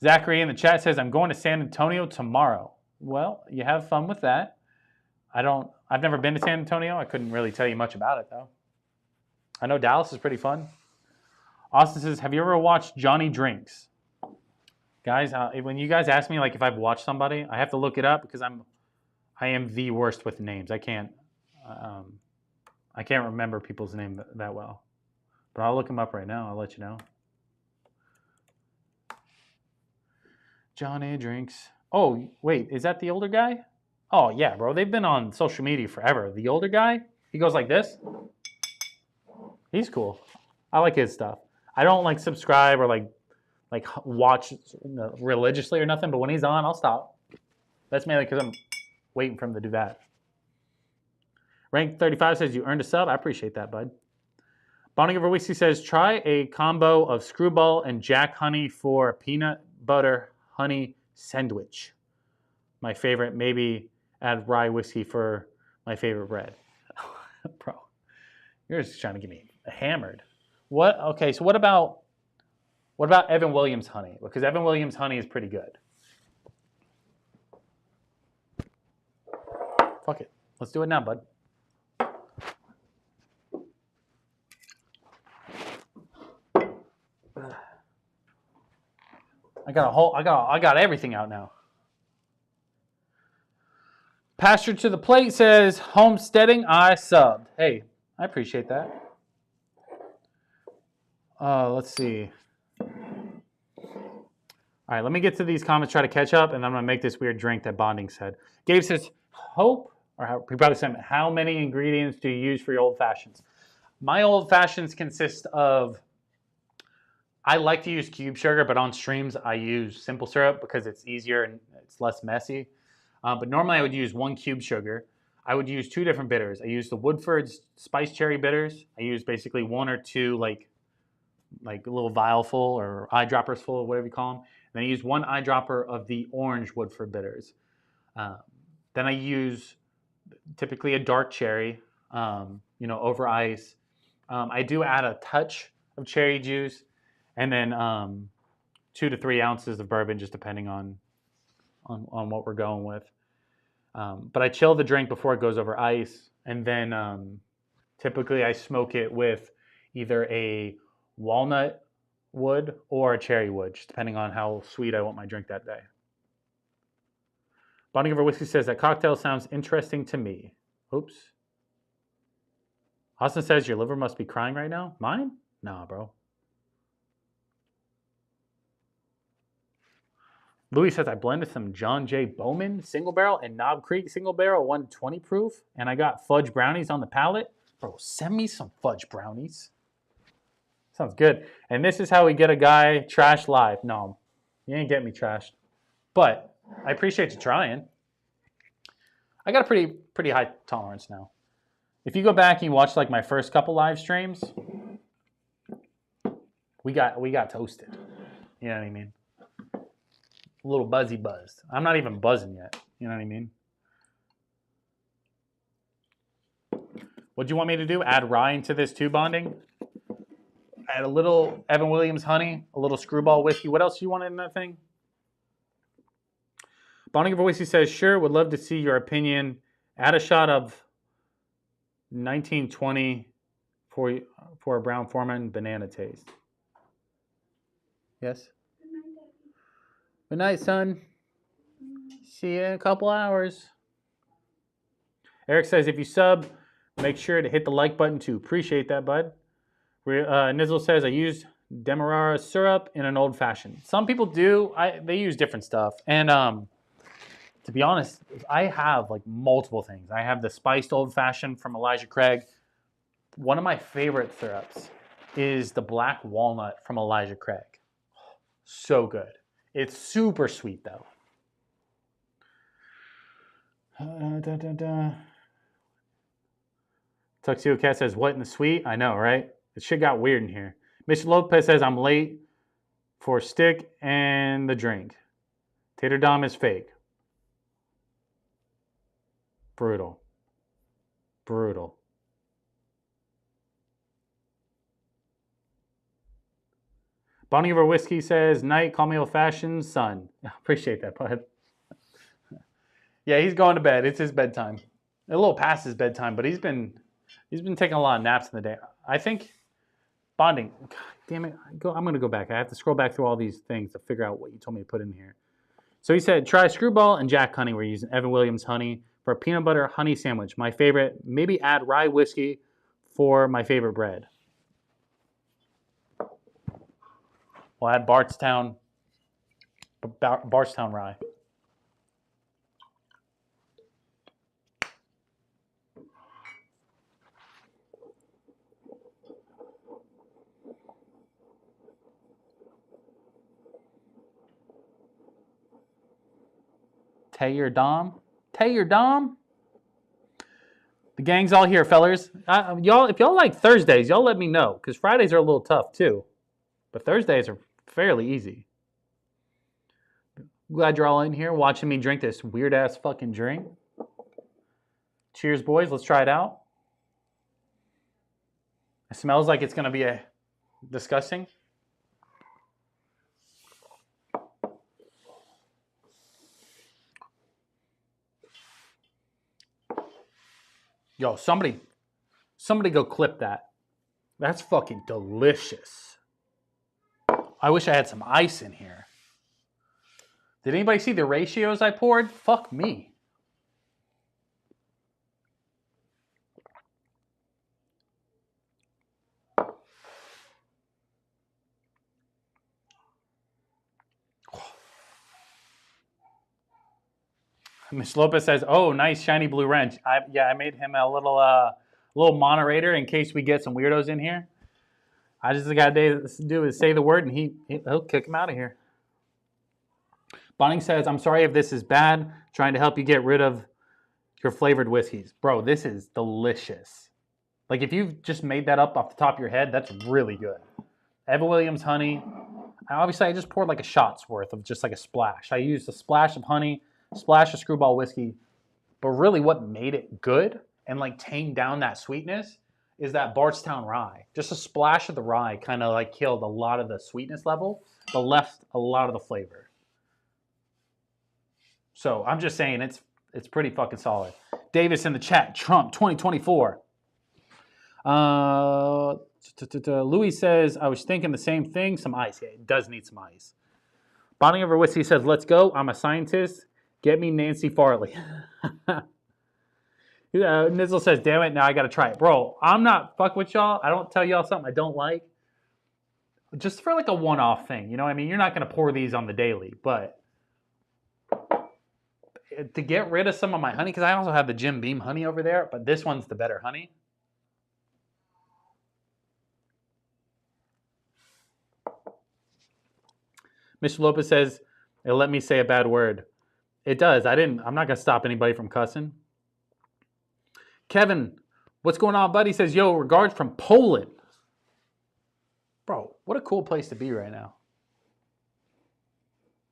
Zachary in the chat says, I'm going to San Antonio tomorrow. Well, you have fun with that. I've never been to San Antonio. I couldn't really tell you much about it, though. I know Dallas is pretty fun. Austin says, have you ever watched Johnny Drinks? Guys, when you guys ask me like if I've watched somebody, I have to look it up, because I am the worst with names. I can't remember people's name that well. But I'll look them up right now. I'll let you know. Johnny Drinks. Oh, wait, is that the older guy? Oh, yeah, bro. They've been on social media forever. The older guy, he goes like this. He's cool. I like his stuff. I don't like subscribe or like watch religiously or nothing, but when he's on, I'll stop. That's mainly because I'm waiting for him to do that. Rank 35 says, you earned a sub. I appreciate that, bud. Bonding Over Whiskey says, try a combo of Screwball and Jack Honey for peanut butter honey sandwich. My favorite. Maybe add rye whiskey for my favorite bread. Bro, you're just trying to get me hammered. What? Okay, so what about Evan Williams honey? Because Evan Williams honey is pretty good. Fuck it. Let's do it now, bud. I got everything out now. Pasture to the Plate says, homesteading, I subbed. Hey, I appreciate that. Let's see. All right, let me get to these comments, try to catch up, and I'm going to make this weird drink that Bonding said. Gabe says, hope, or how, he probably said, how many ingredients do you use for your old fashions? My old fashions consist of, I like to use cube sugar, but on streams I use simple syrup because it's easier and it's less messy. But normally I would use 1 cube sugar. I would use 2 different bitters. I use the Woodford's Spice Cherry bitters. I use basically 1 or 2 like a little vial full or eyedroppers full or whatever you call them. And then I use 1 eyedropper of the orange Woodford bitters. Then I use typically a dark cherry, over ice. I do add a touch of cherry juice, and then 2 to 3 ounces of bourbon, just depending on what we're going with. But I chill the drink before it goes over ice, and then typically I smoke it with either a walnut wood or a cherry wood, just depending on how sweet I want my drink that day. Bonding Over Whiskey says that cocktail sounds interesting to me. Oops. Austin says your liver must be crying right now. Mine? Nah, bro. Louis says I blended some John J. Bowman single barrel and Knob Creek single barrel 120 proof, and I got fudge brownies on the palate. Bro, send me some fudge brownies. Sounds good. And this is how we get a guy trashed live. No, you ain't getting me trashed. But I appreciate you trying. I got a pretty high tolerance now. If you go back and you watch like my first couple live streams, we got toasted. You know what I mean? A little buzzed. I'm not even buzzing yet. You know what I mean? What do you want me to do? Add rye into this too, Bonding? Add a little Evan Williams honey, a little Screwball whiskey. What else do you want in that thing? Bonding Over Whiskey says, sure, would love to see your opinion. Add a shot of 1920 for a Brown Foreman banana taste. Yes? Good night, son. See you in a couple hours. Eric says, if you sub, make sure to hit the like button too. Appreciate that, bud. Nizzle says, I used Demerara syrup in an old fashioned. Some people do. They use different stuff. And to be honest, I have like multiple things. I have the spiced old fashioned from Elijah Craig. One of my favorite syrups is the black walnut from Elijah Craig. So good. It's super sweet though. Tuxedo Cat says, what in the sweet? I know, right? The shit got weird in here. Mr. Lopez says, I'm late for stick and the drink. Tater Dom is fake. Brutal. Bonnie Over Whiskey says, night, call me old fashioned, son. Appreciate that, bud. Yeah, he's going to bed. It's his bedtime. A little past his bedtime, but he's been taking a lot of naps in the day. I think Bonding. God damn it. I'm going to go back. I have to scroll back through all these things to figure out what you told me to put in here. So he said, try Screwball and Jack Honey. We're using Evan Williams honey for a peanut butter honey sandwich. My favorite. Maybe add rye whiskey for my favorite bread. We'll add Bardstown rye. Taylor Dom. The gang's all here, fellers. Y'all, if y'all like Thursdays, y'all let me know, because Fridays are a little tough too, but Thursdays are fairly easy. Glad you're all in here watching me drink this weird ass fucking drink. Cheers, boys. Let's try it out. It smells like it's gonna be disgusting. Yo, somebody go clip that. That's fucking delicious. I wish I had some ice in here. Did anybody see the ratios I poured? Fuck me. Miss Lopez says, "Oh, nice shiny blue wrench." I made him a little moderator in case we get some weirdos in here. I just got to do is say the word, and he'll kick him out of here. Bonning says, "I'm sorry if this is bad. Trying to help you get rid of your flavored whiskeys, bro. This is delicious. Like if you've just made that up off the top of your head, that's really good." Evan Williams honey. Obviously, I just poured like a shot's worth of just like a splash. I used a splash of honey, splash of screwball whiskey. But really what made it good and like tamed down that sweetness is that Bardstown rye. Just a splash of the rye kind of like killed a lot of the sweetness level, but left a lot of the flavor. So I'm just saying it's pretty fucking solid. Davis in the chat, Trump 2024. Louis says, I was thinking the same thing. Some ice. Yeah, it does need some ice. Bonnie over Whiskey says, let's go. I'm a scientist. Get me Nancy Farley. Nizzle says, damn it, now I got to try it. Bro, I'm not fuck with y'all. I don't tell y'all something I don't like. Just for like a one-off thing. You know what I mean? You're not going to pour these on the daily. But to get rid of some of my honey, because I also have the Jim Beam honey over there, but this one's the better honey. Mr. Lopez says, it'll let me say a bad word. It does. I'm not going to stop anybody from cussing. Kevin, what's going on, buddy? Says, yo, regards from Poland. Bro, what a cool place to be right now.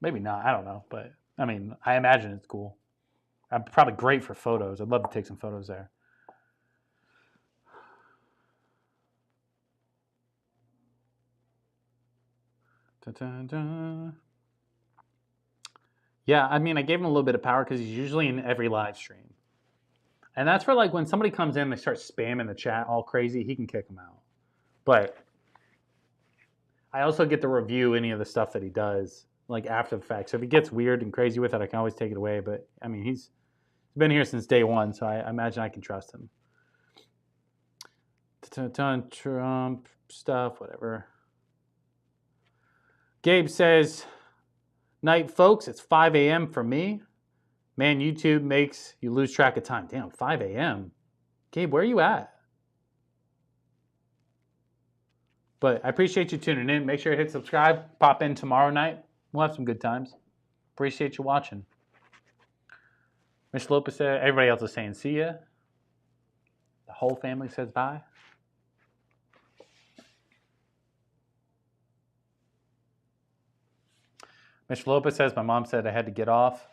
Maybe not. I don't know. But, I mean, I imagine it's cool. Probably great for photos. I'd love to take some photos there. Da-da-da. Yeah, I mean, I gave him a little bit of power because he's usually in every live stream. And that's for like when somebody comes in, they start spamming the chat all crazy, he can kick them out. But I also get to review any of the stuff that he does, like after the fact. So if he gets weird and crazy with it, I can always take it away. But I mean, he's been here since day one, so I imagine I can trust him. Trump stuff, whatever. Gabe says, night, folks, it's 5 a.m. for me. Man, YouTube makes you lose track of time. Damn, 5 a.m. Gabe, where are you at? But I appreciate you tuning in. Make sure you hit subscribe. Pop in tomorrow night. We'll have some good times. Appreciate you watching. Mr. Lopez said, everybody else is saying see ya. The whole family says bye. Mr. Lopez says, my mom said I had to get off.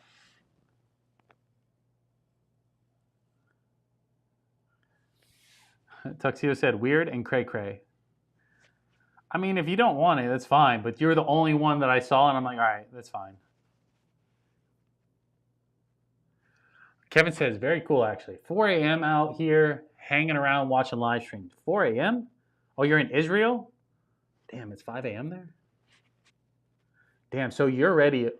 Tuxedo said, weird and cray-cray. I mean, if you don't want it, that's fine. But you're the only one that I saw, and I'm like, all right, that's fine. Kevin says, very cool, actually. 4 a.m. out here, hanging around, watching live streams. 4 a.m.? Oh, you're in Israel? Damn, it's 5 a.m. there? Damn, so you're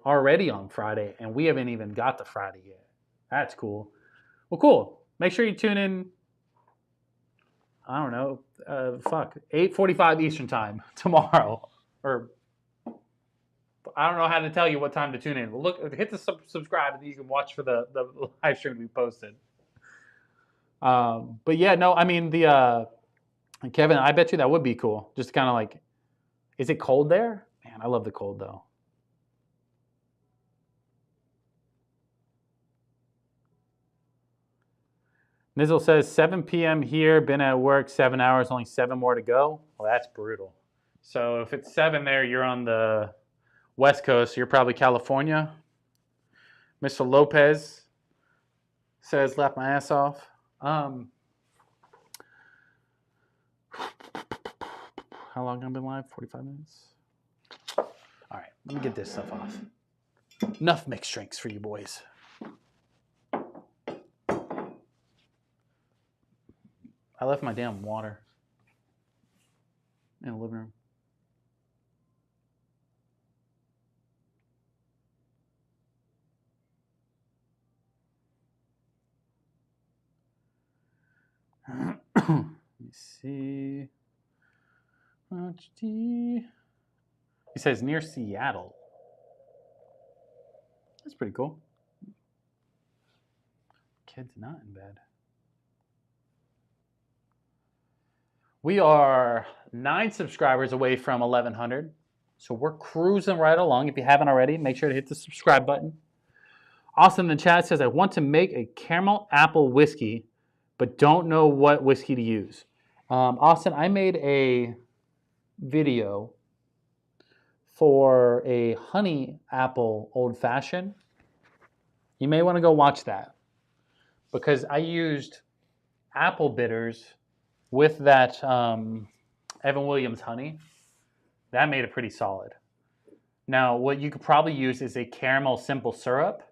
already on Friday, and we haven't even got to Friday yet. That's cool. Well, cool. Make sure you tune in, I don't know, 8:45 Eastern time tomorrow. Or I don't know how to tell you what time to tune in. Well, look, hit the subscribe, and you can watch for the live stream we posted. But yeah, no, I mean, Kevin, I bet you that would be cool. Just kind of like, is it cold there? Man, I love the cold, though. Nizzle says, 7 p.m. here, been at work 7 hours, only 7 more to go. Well, that's brutal. So if it's 7 there, you're on the West Coast, so you're probably California. Mr. Lopez says, left my ass off. How long have I been live? 45 minutes? All right, let me get this stuff off. Enough mixed drinks for you boys. I left my damn water in the living room. Let me see. He says near Seattle. That's pretty cool. Kid's not in bed. We are 9 subscribers away from 1,100. So we're cruising right along. If you haven't already, make sure to hit the subscribe button. Austin in the chat says, I want to make a caramel apple whiskey, but don't know what whiskey to use. Austin, I made a video for a honey apple old fashioned. You may want to go watch that because I used apple bitters with that Evan Williams honey. That made it pretty solid. Now, what you could probably use is a caramel simple syrup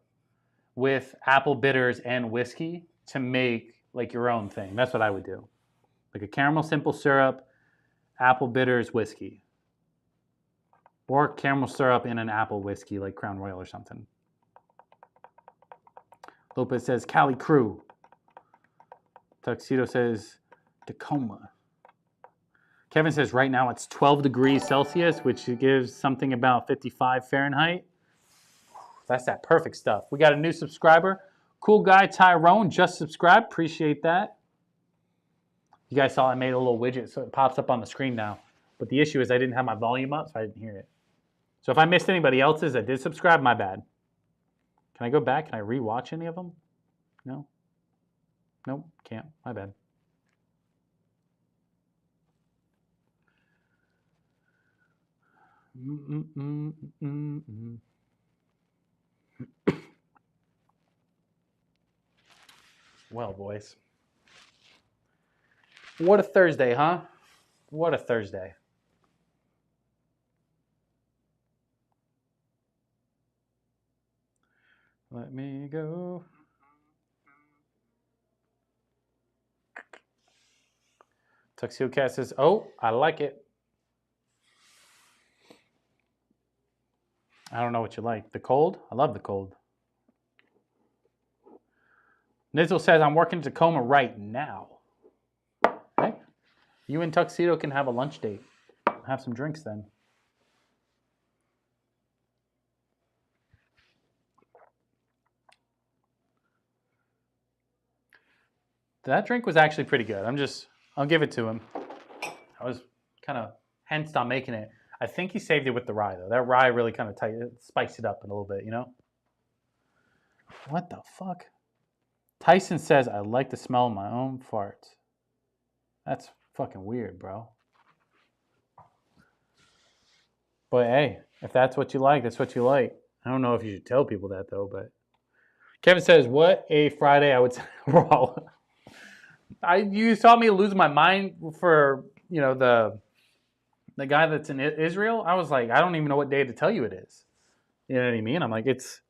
with apple bitters and whiskey to make like your own thing. That's what I would do. Like a caramel simple syrup, apple bitters, whiskey. Or caramel syrup in an apple whiskey like Crown Royal or something. Lopez says Cali Crew. Tuxedo says Tacoma. Kevin says right now it's 12 degrees Celsius, which gives something about 55 Fahrenheit. That's that perfect stuff. We got a new subscriber. Cool guy Tyrone just subscribed. Appreciate that. You guys saw I made a little widget so it pops up on the screen now. But the issue is I didn't have my volume up, so I didn't hear it. So if I missed anybody else's that did subscribe, my bad. Can I go back? Can I rewatch any of them? No? Nope, can't. My bad. Well, boys. What a Thursday, huh? What a Thursday. Let me go. Tuxedo Cat says, oh, I like it. I don't know what you like. The cold? I love the cold. Nizzle says, I'm working in Tacoma right now. Hey, you and Tuxedo can have a lunch date. Have some drinks then. That drink was actually pretty good. I'll give it to him. I was kind of hensed on making it. I think he saved it with the rye, though. That rye really kind of spiced it up a little bit, you know? What the fuck? Tyson says, I like the smell of my own farts. That's fucking weird, bro. But hey, if that's what you like, that's what you like. I don't know if you should tell people that, though, but... Kevin says, what a Friday I would say. Bro, you saw me lose my mind for, you know, the guy that's in Israel. I was like, I don't even know what day to tell you it is. You know what I mean? I'm like, it's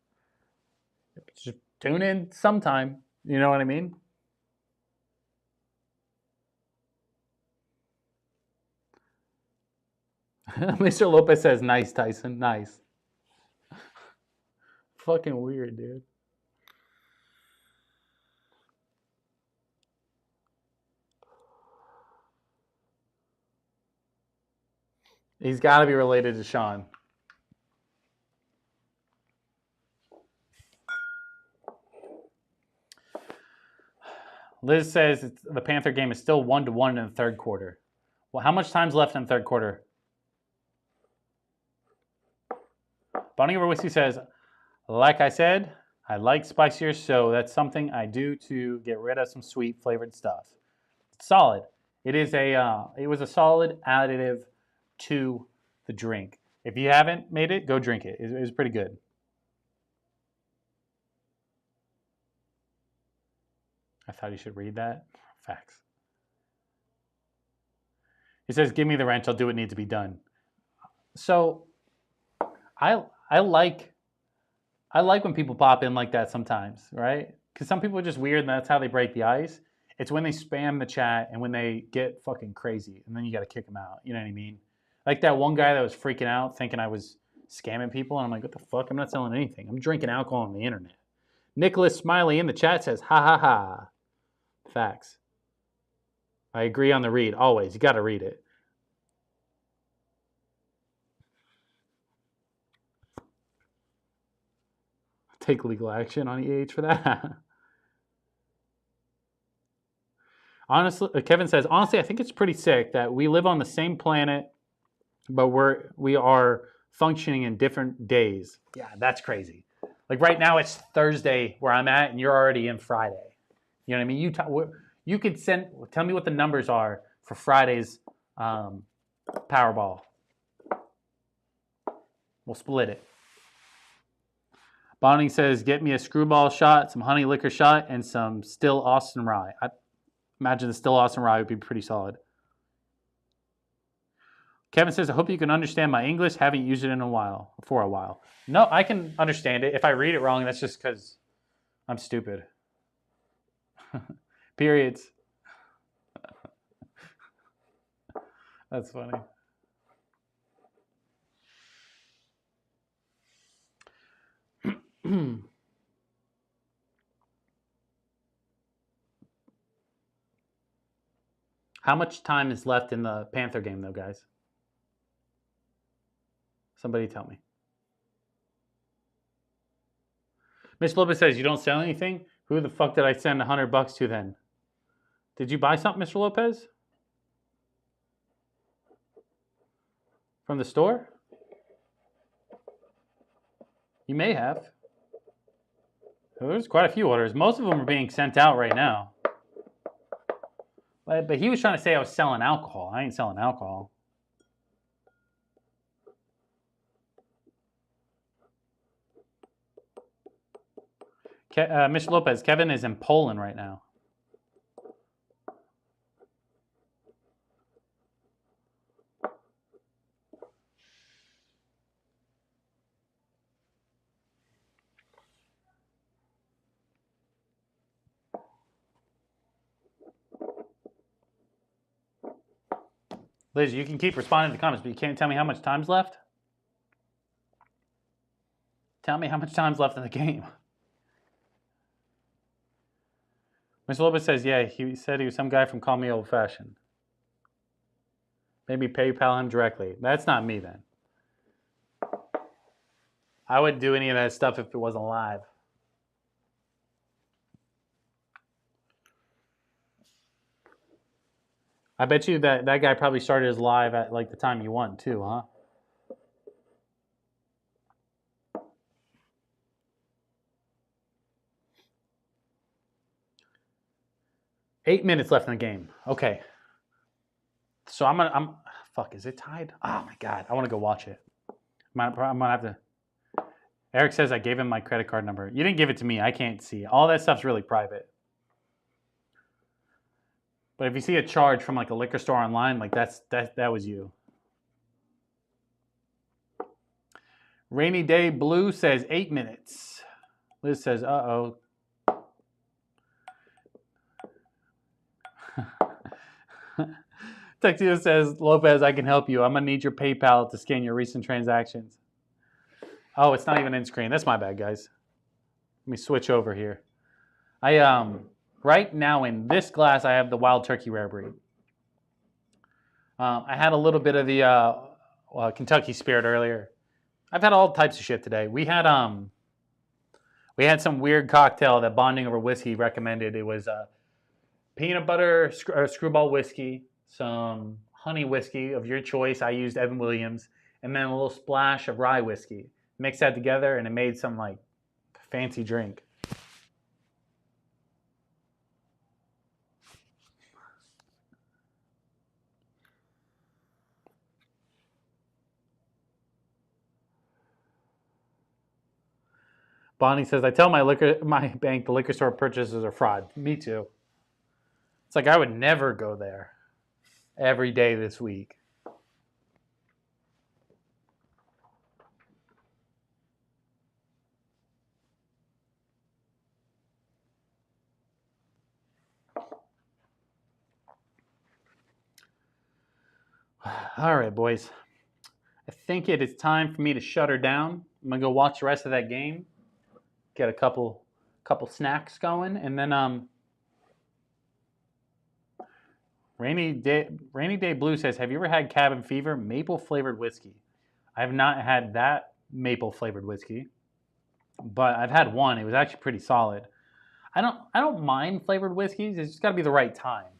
just tune in sometime. You know what I mean? Mr. Lopez says, nice, Tyson. Nice. Fucking weird, dude. He's got to be related to Sean. Liz says the Panther game is still 1-1 in the third quarter. Well, how much time's left in the third quarter? Bunny Over Whiskey says, like I said, I like spicier, so that's something I do to get rid of some sweet flavored stuff. It's solid. It is it was a solid additive to the drink. If you haven't made it, go drink it. It was pretty good. I thought you should read that. Facts. He says, give me the wrench. I'll do what needs to be done. So I like when people pop in like that sometimes, right? Because some people are just weird and that's how they break the ice. It's when they spam the chat and when they get fucking crazy and then you got to kick them out. You know what I mean? Like that one guy that was freaking out thinking I was scamming people. And I'm like, what the fuck? I'm not selling anything. I'm drinking alcohol on the internet. Nicholas Smiley in the chat says, ha ha ha. Facts. I agree on the read. Always. You got to read it. Take legal action on EH for that. Honestly, Kevin says, honestly, I think it's pretty sick that we live on the same planet, but we are functioning in different days. Yeah, that's crazy. Like right now, it's Thursday where I'm at, and you're already in Friday. You know what I mean? You could tell me what the numbers are for Friday's Powerball. We'll split it. Bonnie says, get me a screwball shot, some honey liquor shot, and some still Austin rye. I imagine the still Austin rye would be pretty solid. Kevin says, I hope you can understand my English. Haven't used it for a while. No, I can understand it. If I read it wrong, that's just because I'm stupid. Periods. That's funny. How much time is left in the Panther game, though, guys? Somebody tell me. Mitch Lopez says, you don't sell anything? Who the fuck did I send $100 to then? Did you buy something, Mr. Lopez? From the store? You may have. There's quite a few orders. Most of them are being sent out right now. But he was trying to say I was selling alcohol. I ain't selling alcohol. Mr. Lopez, Kevin is in Poland right now. Liz, you can keep responding to the comments, but you can't tell me how much time's left? Tell me how much time's left in the game. Mr. Lopez says, yeah, he said he was some guy from Call Me Old Fashioned. Maybe PayPal him directly. That's not me then. I wouldn't do any of that stuff if it wasn't live. I bet you that guy probably started his live at like the time you won too, huh? Eight minutes left in the game. Okay. So fuck, is it tied? Oh my God. I want to go watch it. I'm gonna have to. Eric says I gave him my credit card number. You didn't give it to me. I can't see. All that stuff's really private. But if you see a charge from like a liquor store online, like that was you. Rainy Day Blue says 8 minutes. Liz says, uh-oh. Texio says, Lopez, I can help you. I'm going to need your PayPal to scan your recent transactions. Oh, it's not even in screen. That's my bad, guys. Let me switch over here. Right now in this glass, I have the Wild Turkey Rare Breed. I had a little bit of the Kentucky Spirit earlier. I've had all types of shit today. We had some weird cocktail that Bonding Over Whiskey recommended. It was peanut butter screwball whiskey, some honey whiskey of your choice. I used Evan Williams, and then a little splash of rye whiskey. Mixed that together, and it made some like fancy drink. Bonnie says, I tell my bank the liquor store purchases are fraud. Me too. It's like I would never go there every day this week. All right, boys. I think it is time for me to shut her down. I'm going to go watch the rest of that game. Get a couple snacks going, and then Rainy Day Blue says, have you ever had Cabin Fever maple flavored whiskey? I have not had that maple flavored whiskey, but I've had one. It was actually pretty solid. I don't mind flavored whiskeys. It's just got to be the right time.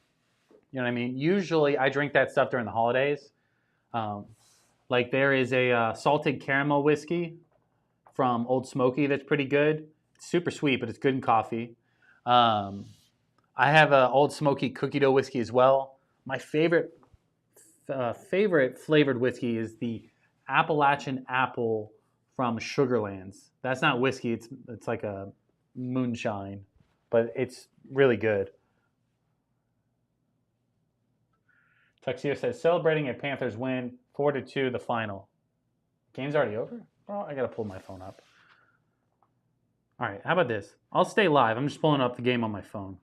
You know what I mean? Usually I drink that stuff during the holidays. Like there is a salted caramel whiskey from Old Smoky that's pretty good. It's super sweet, but it's good in coffee. Um, I have a Old Smoky cookie dough whiskey as well. My favorite flavored whiskey is the Appalachian Apple from Sugarlands. That's not whiskey. It's like a moonshine, but it's really good. Tuxedo says celebrating a Panthers win 4-2 the final. Game's already over? Oh, I gotta pull my phone up. All right, how about this? I'll stay live. I'm just pulling up the game on my phone.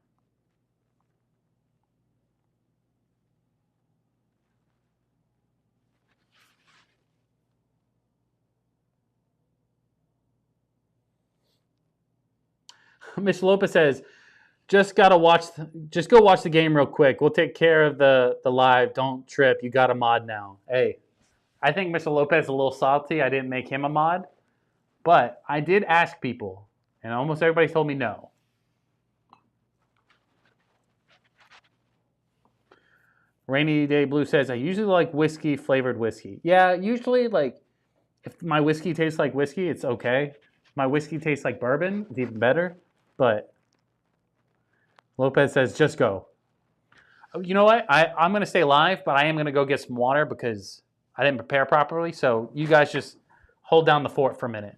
Miss Lopez says, just go watch the game real quick. We'll take care of the live. Don't trip. You got a mod now. Hey, I think Mr. Lopez is a little salty. I didn't make him a mod, but I did ask people, and almost everybody told me no. Rainy Day Blue says, I usually like whiskey flavored whiskey. Yeah, usually like if my whiskey tastes like whiskey, it's okay. If my whiskey tastes like bourbon, it's even better. But Lopez says, just go. You know what? I'm going to stay live, but I am going to go get some water because I didn't prepare properly. So you guys just hold down the fort for a minute.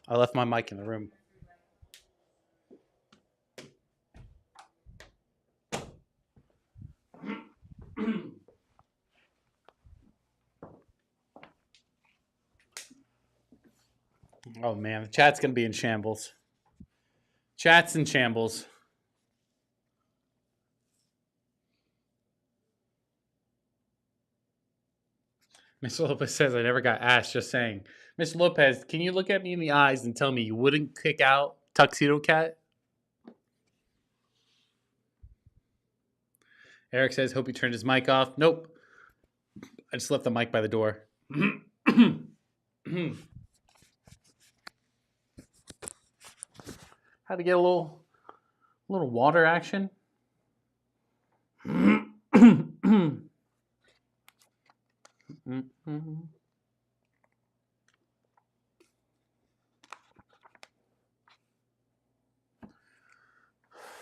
I left my mic in the room. Oh man, the chat's gonna be in shambles. Chat's in shambles. Mr. Lopez says I never got asked, just saying. Mr. Lopez, can you look at me in the eyes and tell me you wouldn't kick out Tuxedo Cat? Eric says, hope he turned his mic off. Nope. I just left the mic by the door. Had to get a little water action.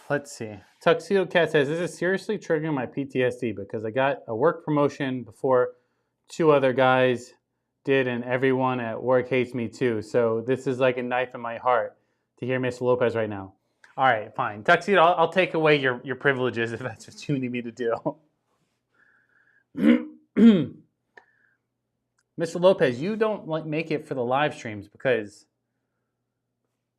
Let's see. Tuxedo Cat says, this is seriously triggering my PTSD because I got a work promotion before 2 other guys did, and everyone at work hates me too. So this is like a knife in my heart to hear Mr. Lopez right now. All right, fine. Tuxedo, I'll take away your privileges if that's what you need me to do. Mr. Lopez, you don't make it for the live streams because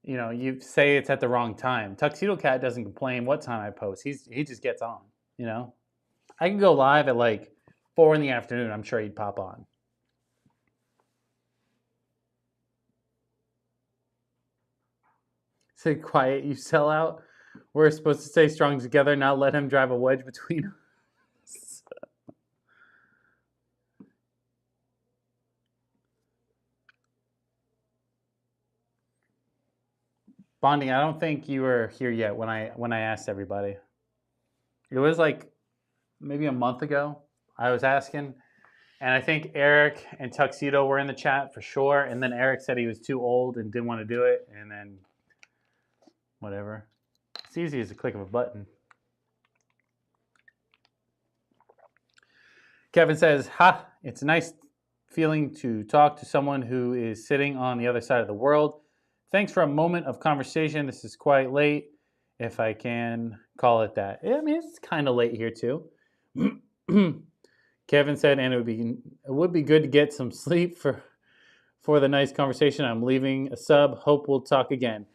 you say it's at the wrong time. Tuxedo Cat doesn't complain what time I post. He just gets on, I can go live at like 4 in the afternoon. I'm sure he'd pop on. Say quiet, you sell out. We're supposed to stay strong together, not let him drive a wedge between us. Bonding, I don't think you were here yet when I asked everybody. It was like maybe a month ago. I was asking, and I think Eric and Tuxedo were in the chat for sure. And then Eric said he was too old and didn't want to do it. And then whatever. It's easy as a click of a button. Kevin says, "Ha! It's a nice feeling to talk to someone who is sitting on the other side of the world. Thanks for a moment of conversation. This is quite late, if I can call it that." Yeah, I mean, it's kind of late here too. Kevin said, and it would be good to get some sleep for the nice conversation. I'm leaving a sub. Hope we'll talk again.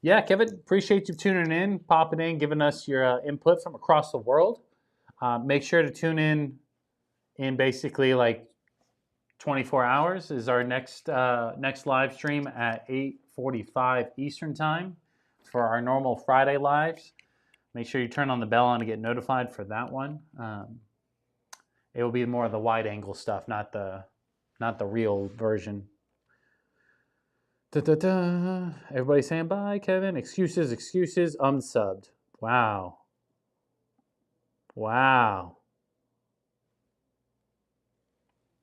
Yeah, Kevin, appreciate you tuning in, popping in, giving us your input from across the world. Make sure to tune in basically like 24 hours is our next live stream at 8:45 Eastern time for our normal Friday lives. Make sure you turn on the bell on to get notified for that one. It will be more of the wide angle stuff, not the real version. Everybody saying bye, Kevin. Excuses, unsubbed. Wow.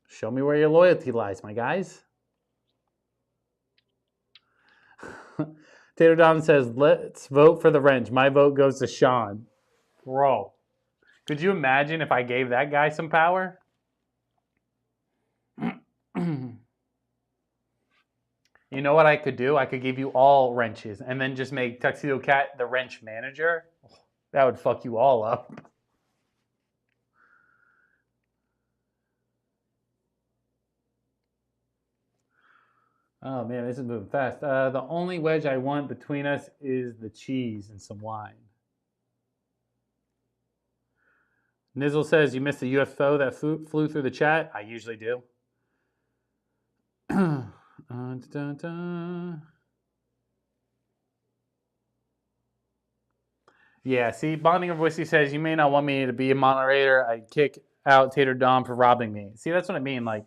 Show me where your loyalty lies, my guys. Tater Don says, let's vote for the wrench. My vote goes to Sean. Bro, could you imagine if I gave that guy some power? You know what I could do? I could give you all wrenches and then just make Tuxedo Cat the wrench manager. That would fuck you all up. Oh man, this is moving fast. The only wedge I want between us is the cheese and some wine. Nizzle says you missed the UFO that flew through the chat. I usually do. Yeah, see, Bonding of Voicey says you may not want me to be a moderator. I'd kick out Tater Dom for robbing me. See, that's what I mean. Like,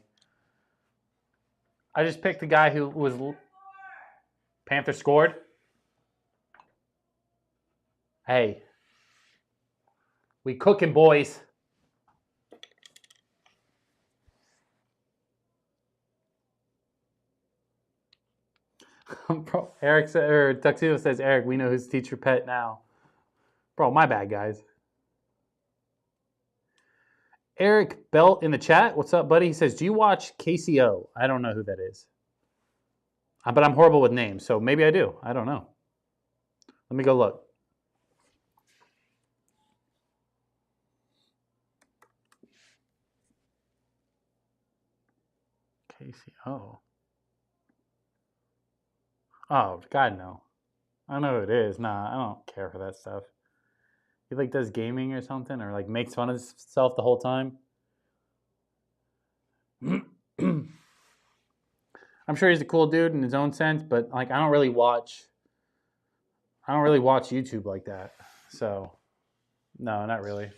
I just picked the guy who was Panther scored. Hey, we cooking, boys. Bro, Tuxedo says, Eric, we know who's teacher pet now. Bro, my bad, guys. Eric Belt in the chat. What's up, buddy? He says, do you watch KCO? I don't know who that is. But I'm horrible with names, so maybe I do. I don't know. Let me go look. KCO. Oh, God, no. I know who it is. Nah, I don't care for that stuff. He like does gaming or something, or like makes fun of himself the whole time. I'm sure he's a cool dude in his own sense, but like I don't really watch YouTube like that. So no, not really.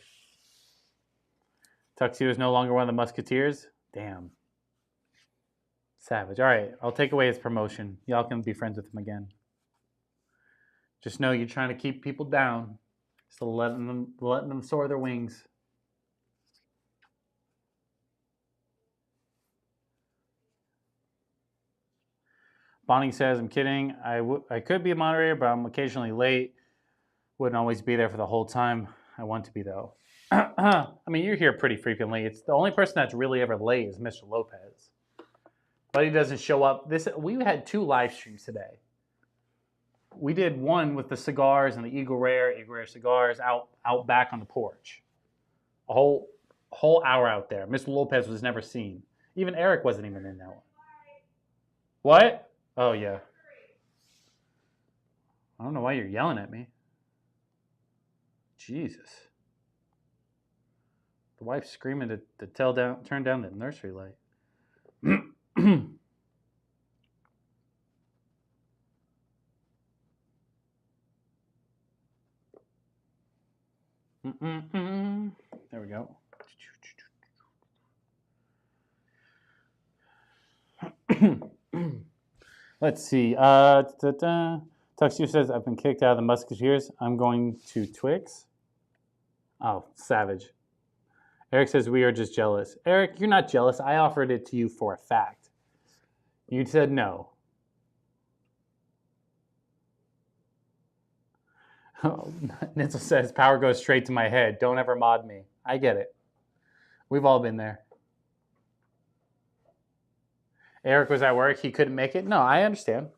Tuxedo is no longer one of the Musketeers. Damn. Savage. All right, I'll take away his promotion. Y'all can be friends with him again. Just know you're trying to keep people down. Just letting them soar their wings. Bonnie says, I'm kidding. I could be a moderator, but I'm occasionally late. Wouldn't always be there for the whole time. I want to be, though. I mean, you're here pretty frequently. It's the only person that's really ever late is Mr. Lopez. But he doesn't show up. We had 2 live streams today. We did one with the cigars and the Eagle Rare cigars out back on the porch. A whole hour out there. Mr. Lopez was never seen. Even Eric wasn't even in that one. What? Oh, yeah. I don't know why you're yelling at me. Jesus. The wife's screaming to turn down the nursery light. There we go. Let's see. Tuxedo says, I've been kicked out of the Musketeers. I'm going to Twix. Oh, savage. Eric says, we are just jealous. Eric, you're not jealous. I offered it to you for a fact. You said no. Oh, Nitzel says, power goes straight to my head. Don't ever mod me. I get it. We've all been there. Eric was at work. He couldn't make it. No, I understand.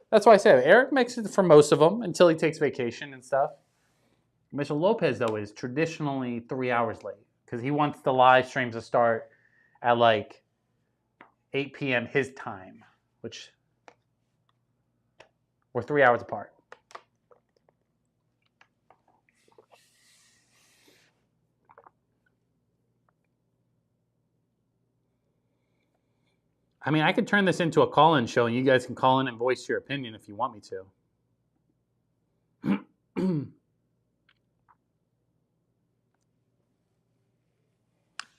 That's why I said Eric makes it for most of them until he takes vacation and stuff. Mitchell Lopez, though, is traditionally 3 hours late because he wants the live streams to start at like 8 p.m. his time, which we're 3 hours apart. I mean, I could turn this into a call-in show, and you guys can call in and voice your opinion if you want me to.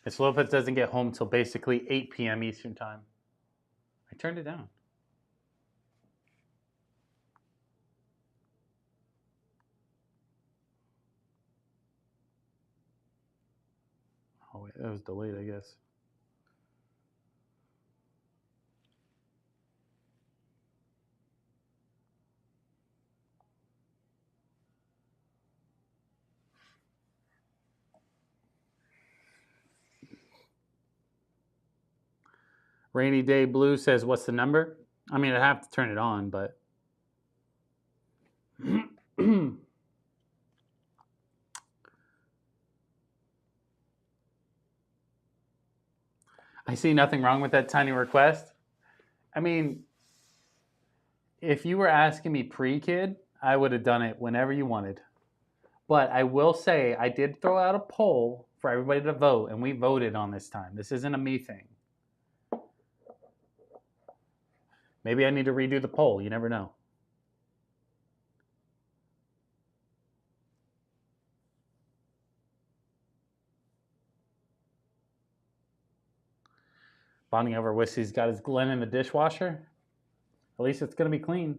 Miss Lopez doesn't get home till basically 8 p.m. Eastern time. I turned it down. Oh, wait, that was delayed, I guess. Rainy Day Blue says, what's the number? I mean, I have to turn it on, but... I see nothing wrong with that tiny request. I mean, if you were asking me pre-kid, I would have done it whenever you wanted. But I will say, I did throw out a poll for everybody to vote, and we voted on this time. This isn't a me thing. Maybe I need to redo the poll. You never know. Bonding over Wissy's got his Glen in the dishwasher. At least it's going to be clean.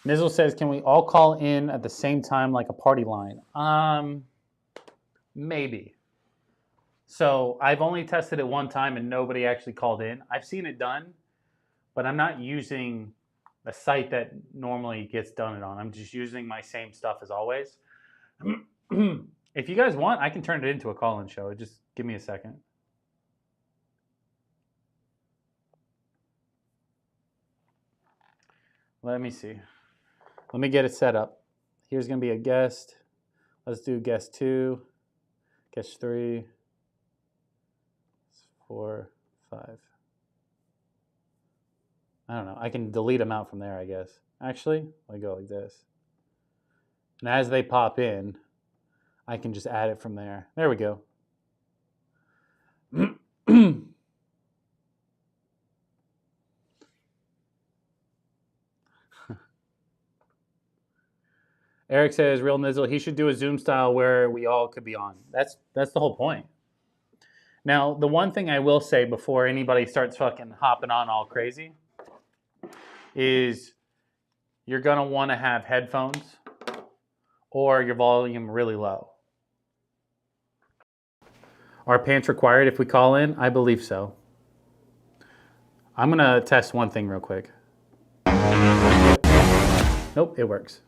Nizzle says, can we all call in at the same time like a party line? Maybe. So I've only tested it one time and nobody actually called in. I've seen it done, but I'm not using the site that normally gets done it on. I'm just using my same stuff as always. If you guys want, I can turn it into a call-in show. Just give me a second. Let me see. Let me get it set up. Here's going to be a guest. Let's do guest 2, guest 3, 4, 5. I don't know. I can delete them out from there, I guess. Actually, I go like this. And as they pop in, I can just add it from there. There we go. Eric says, real Nizzle, he should do a Zoom style where we all could be on. That's the whole point. Now, the one thing I will say before anybody starts fucking hopping on all crazy is you're going to want to have headphones or your volume really low. Are pants required if we call in? I believe so. I'm going to test one thing real quick. Nope, it works.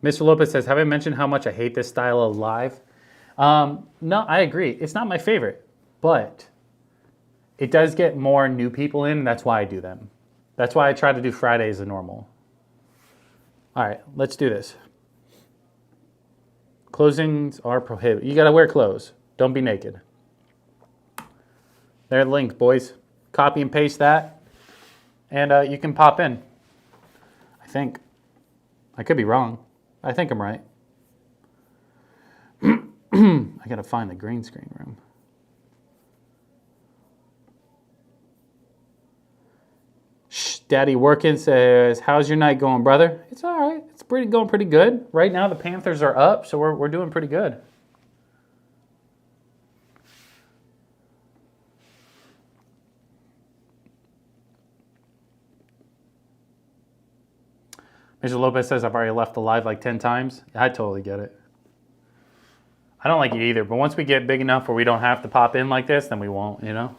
Mr. Lopez says, have I mentioned how much I hate this style of live? No, I agree. It's not my favorite, but it does get more new people in, and that's why I do them. That's why I try to do Fridays as normal. All right, let's do this. Closings are prohibited. You got to wear clothes. Don't be naked. They're linked, boys. Copy and paste that, and you can pop in. I think. I could be wrong. I think I'm right. I gotta find the green screen room. Shh, Daddy Workin says, how's your night going, brother? It's all right. It's going pretty good. Right now the Panthers are up, so we're doing pretty good. Mr. Lopez says, I've already left the live like 10 times. I totally get it. I don't like it either, but once we get big enough where we don't have to pop in like this, then we won't, you know?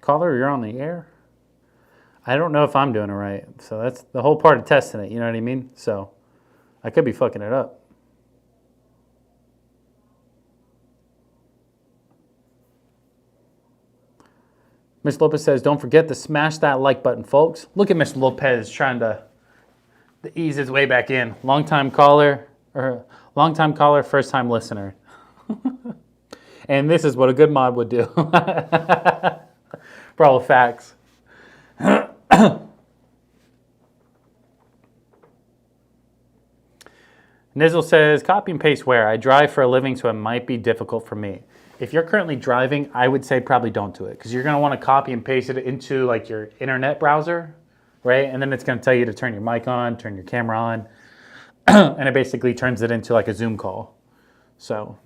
Caller, you're on the air? I don't know if I'm doing it right. So that's the whole part of testing it, you know what I mean? So I could be fucking it up. Mr. Lopez says, don't forget to smash that like button, folks. Look at Mr. Lopez trying to ease his way back in. Long-time caller, first-time listener. And this is what a good mod would do. For all the facts. Nizzle says, copy and paste where? I drive for a living, so it might be difficult for me. If you're currently driving, I would say probably don't do it, because you're going to want to copy and paste it into like your internet browser, right? And then it's going to tell you to turn your mic on, turn your camera on, and it basically turns it into like a Zoom call. So,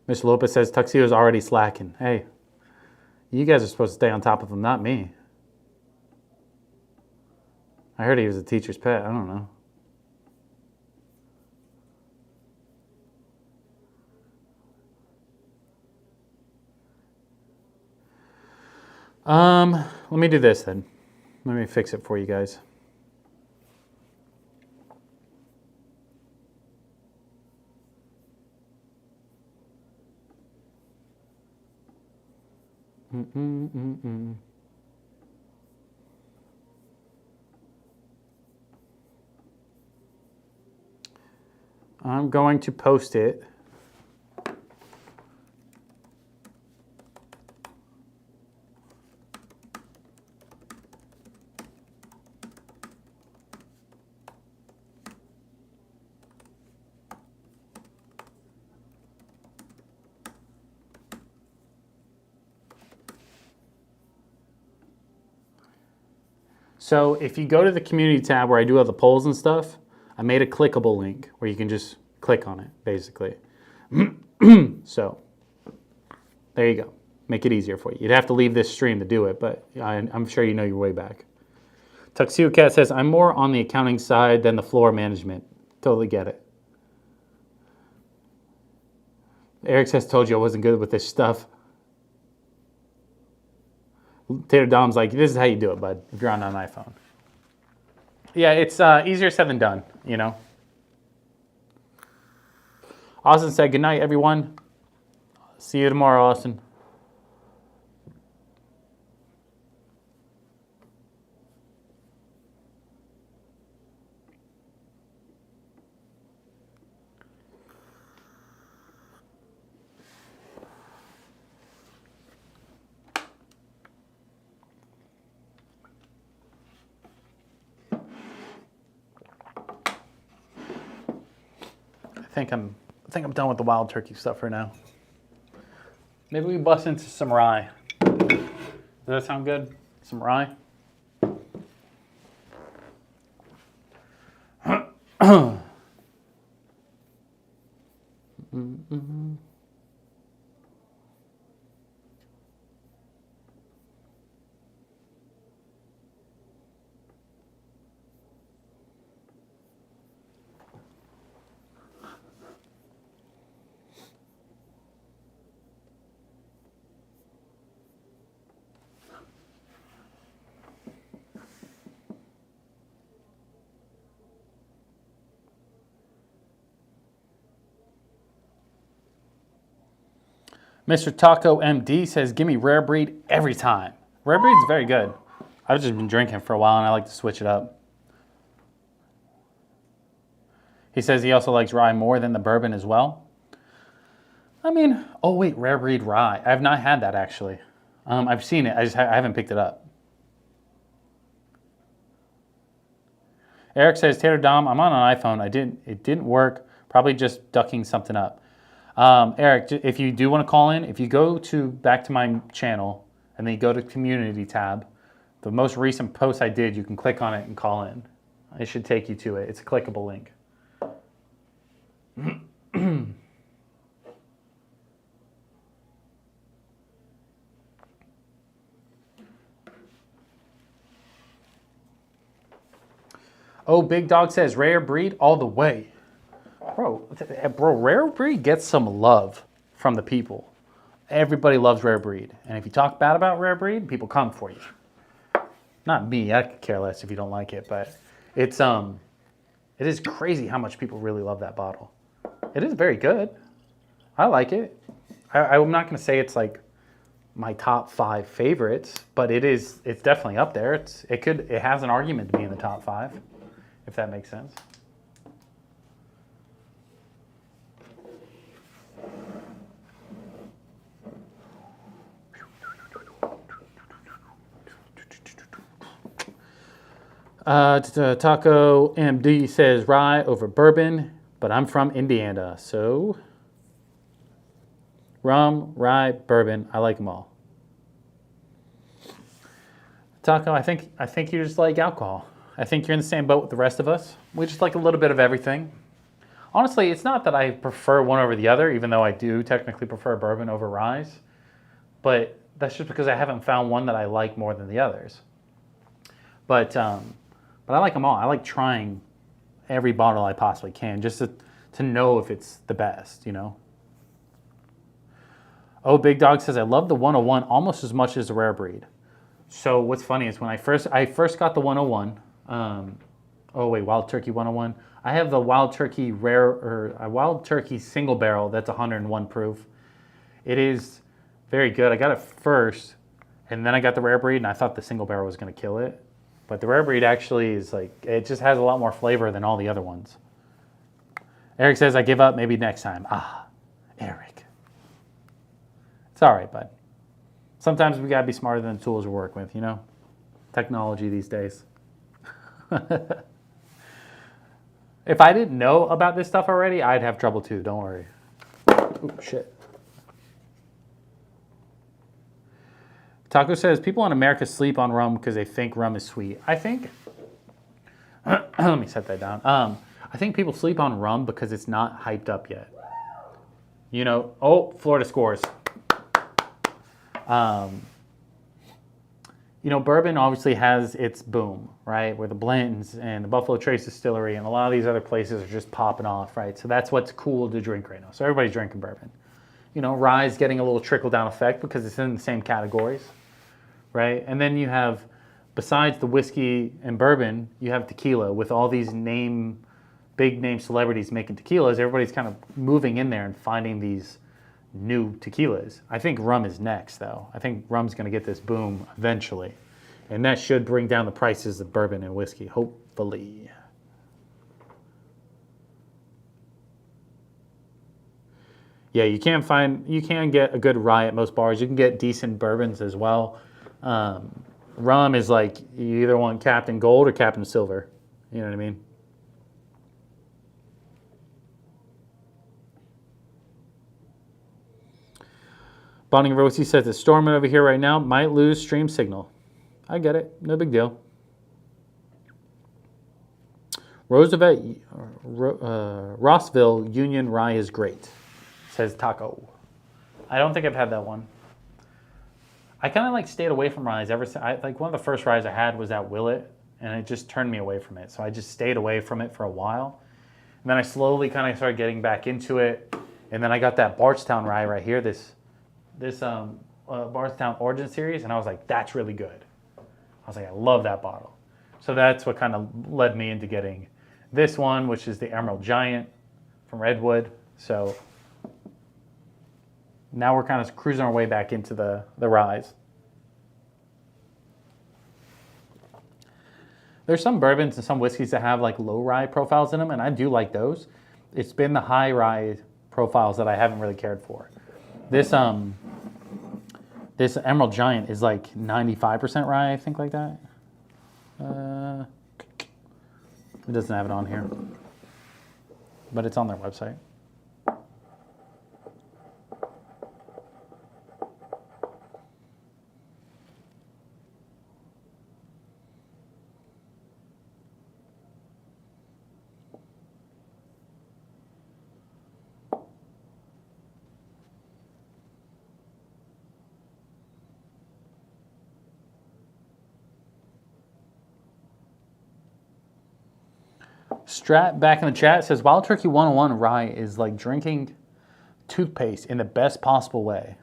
Mr. Lopez says, Tuxedo's already slacking. Hey, you guys are supposed to stay on top of him, not me. I heard he was a teacher's pet. I don't know. Let me do this then. Let me fix it for you guys. I'm going to post it. So if you go to the community tab where I do all the polls and stuff, I made a clickable link where you can just click on it, basically. So there you go. Make it easier for you. You'd have to leave this stream to do it, but I'm sure you know your way back. Tuxedo Cat says, I'm more on the accounting side than the floor management. Totally get it. Eric says, told you I wasn't good with this stuff. Tater Dom's like, this is how you do it, bud, if you're on an iPhone. Yeah, it's easier said than done, you know. Austin said, good night, everyone. See you tomorrow, Austin. I think I'm done with the wild turkey stuff for now. Maybe we bust into some rye. Does that sound good? Some rye? Mr. Taco MD says, give me rare breed every time. Rare breed's very good. I've just been drinking for a while and I like to switch it up. He says he also likes rye more than the bourbon as well. I mean, oh wait, rare breed rye. I have not had that actually. I've seen it, I haven't picked it up. Eric says, Taylor Dom, I'm on an iPhone. It didn't work. Probably just ducking something up. Eric, if you do want to call in, if you go back to my channel and then you go to community tab, the most recent post I did, you can click on it and call in. It should take you to it. It's a clickable link. Oh, Big Dog says rare breed all the way. Bro, rare breed gets some love from the people. Everybody loves rare breed. And if you talk bad about rare breed, people come for you. Not me, I could care less if you don't like it, but it is crazy how much people really love that bottle. It is very good. I like it. I'm not gonna say it's like my top 5 favorites, but it's definitely up there. It has an argument to be in the top 5, if that makes sense. Taco MD says rye over bourbon, but I'm from Indiana, so rum, rye, bourbon, I like them all. Taco, I think you just like alcohol. I think you're in the same boat with the rest of us. We just like a little bit of everything. Honestly, it's not that I prefer one over the other, even though I do technically prefer bourbon over rye, but that's just because I haven't found one that I like more than the others. But I like them all. I like trying every bottle I possibly can, just to know if it's the best, you know? Oh, Big Dog says, I love the 101 almost as much as the rare breed. So what's funny is when I first got the 101, Wild Turkey 101. I have the Wild Turkey Wild Turkey single barrel that's 101 proof. It is very good. I got it first, and then I got the rare breed, and I thought the single barrel was going to kill it. But the rare breed actually is it just has a lot more flavor than all the other ones. Eric says, I give up, maybe next time. Ah, Eric. It's all right, bud. Sometimes we got to be smarter than the tools we work with, you know? Technology these days. If I didn't know about this stuff already, I'd have trouble too, don't worry. Ooh, shit. Taco says, people in America sleep on rum because they think rum is sweet. I think, let me set that down. I think people sleep on rum because it's not hyped up yet. You know, oh, Florida scores. You know, bourbon obviously has its boom, right? Where the blends and the Buffalo Trace Distillery and a lot of these other places are just popping off, right? So that's what's cool to drink right now. So everybody's drinking bourbon. You know, rye's getting a little trickle-down effect because it's in the same categories, right? And then you have, besides the whiskey and bourbon, you have tequila with all these big name celebrities making tequilas. Everybody's kind of moving in there and finding these new tequilas. I think rum is next, though. I think rum's going to get this boom eventually. And that should bring down the prices of bourbon and whiskey, hopefully. Yeah, you can get a good rye at most bars. You can get decent bourbons as well. Rum is like, you either want Captain Gold or Captain Silver. You know what I mean? Bonnie Rossi says, it's storming over here right now. Might lose stream signal. I get it. No big deal. Roosevelt, Rossville Union Rye is great, says Taco. I don't think I've had that one. I kind of like stayed away from ryes ever since. Like one of the first ryes I had was at Willet, and it just turned me away from it. So I just stayed away from it for a while. And then I slowly kind of started getting back into it. And then I got that Bardstown rye right here, this Bardstown Origin Series, and I was like, that's really good. I was like, I love that bottle. So that's what kind of led me into getting this one, which is the Emerald Giant from Redwood. So Now we're kind of cruising our way back into the rise. There's some bourbons and some whiskeys that have like low rye profiles in them, and I do like those. It's been the high rye profiles that I haven't really cared for. This Emerald Giant is like 95% rye, I think, like that. It doesn't have it on here, but it's on their website. Strat back in the chat says Wild Turkey 101 rye is like drinking toothpaste in the best possible way.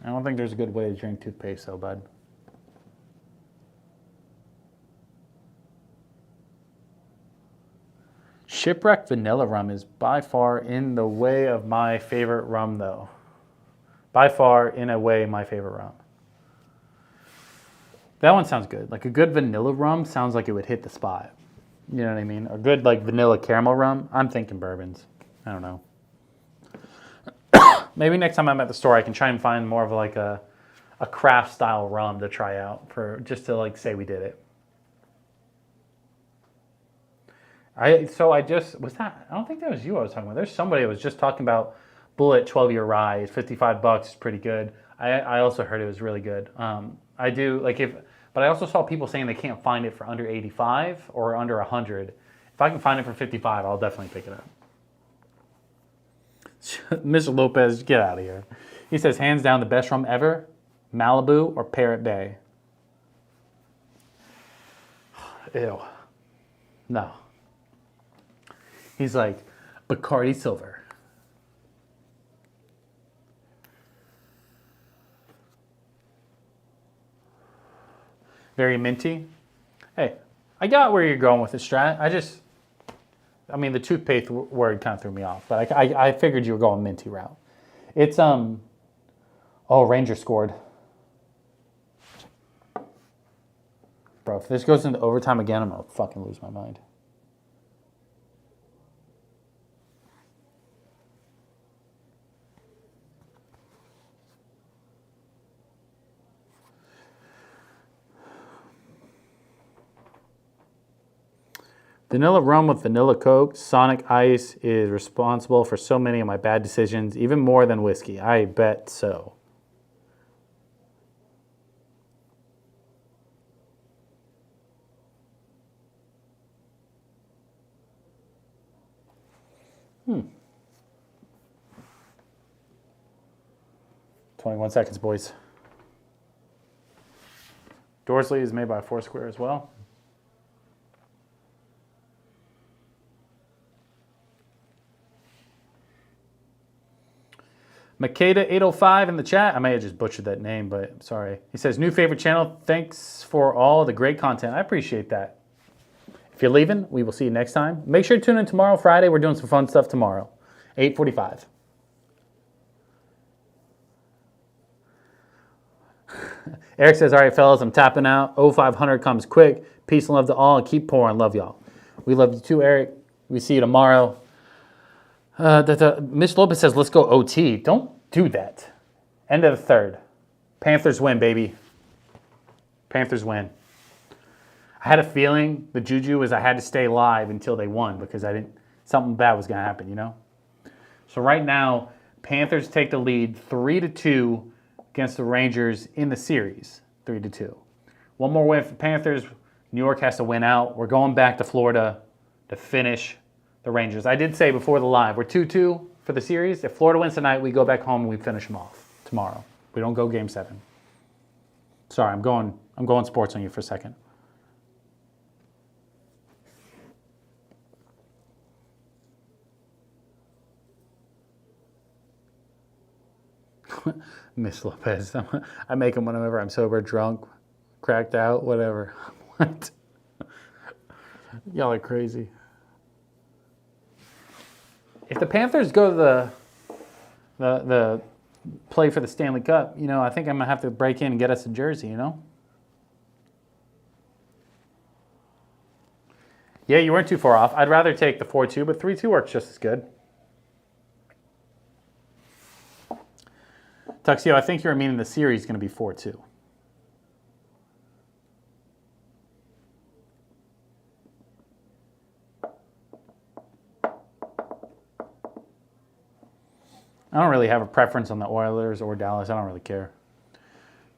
I don't think there's a good way to drink toothpaste though, bud. Shipwreck Vanilla Rum is by far in the way of my favorite rum though. By far, in a way, my favorite rum. That one sounds good. Like a good vanilla rum sounds like it would hit the spot. You know what I mean? A good like vanilla caramel rum. I'm thinking bourbons. I don't know. Maybe next time I'm at the store, I can try and find more of like a craft style rum to try out for just to like say we did it. I don't think that was you I was talking about. There's somebody that was just talking about Bullet 12-year rye. It's $55. It's pretty good. I also heard it was really good. I do like but I also saw people saying they can't find it for under 85 or under 100. If I can find it for 55, I'll definitely pick it up. Mr. Lopez, get out of here. He says, hands down, the best rum ever, Malibu or Parrot Bay. Ew. No. He's like, Bacardi Silver. Very minty. Hey, I got where you're going with the Strat. I mean, the toothpaste word kind of threw me off, but I figured you were going minty route. It's, oh, Ranger scored. Bro, if this goes into overtime again, I'm going to fucking lose my mind. Vanilla rum with vanilla Coke, Sonic Ice is responsible for so many of my bad decisions, even more than whiskey. I bet so. Hmm. 21 seconds, boys. Dorsley is made by Foursquare as well. Makeda805 in the chat. I may have just butchered that name, but I'm sorry. He says, new favorite channel. Thanks for all the great content. I appreciate that. If you're leaving, we will see you next time. Make sure to tune in tomorrow, Friday. We're doing some fun stuff tomorrow. 8:45. Eric says, all right, fellas, I'm tapping out. 0500 comes quick. Peace and love to all. Keep pouring. Love y'all. We love you too, Eric. We see you tomorrow. Miss Lopez says, let's go OT. Don't do that. End of the third. Panthers win, baby. Panthers win. I had a feeling the juju was I had to stay live until they won because something bad was going to happen, you know? So right now, Panthers take the lead 3-2 against the Rangers in the series. 3-2. One more win for Panthers. New York has to win out. We're going back to Florida to finish the Rangers. I did say before the live, we're 2-2 for the series. If Florida wins tonight, we go back home and we finish them off tomorrow. We don't go game 7. Sorry, I'm going sports on you for a second. Miss Lopez. I make them whenever I'm sober, drunk, cracked out, whatever. What? Y'all are crazy. If the Panthers go to the play for the Stanley Cup, you know, I think I'm gonna have to break in and get us a jersey, you know. Yeah, you weren't too far off. I'd rather take the 4-2, but 3-2 works just as good. Tuxio, I think you're meaning the series is going to be 4-2. I don't really have a preference on the Oilers or Dallas. I don't really care.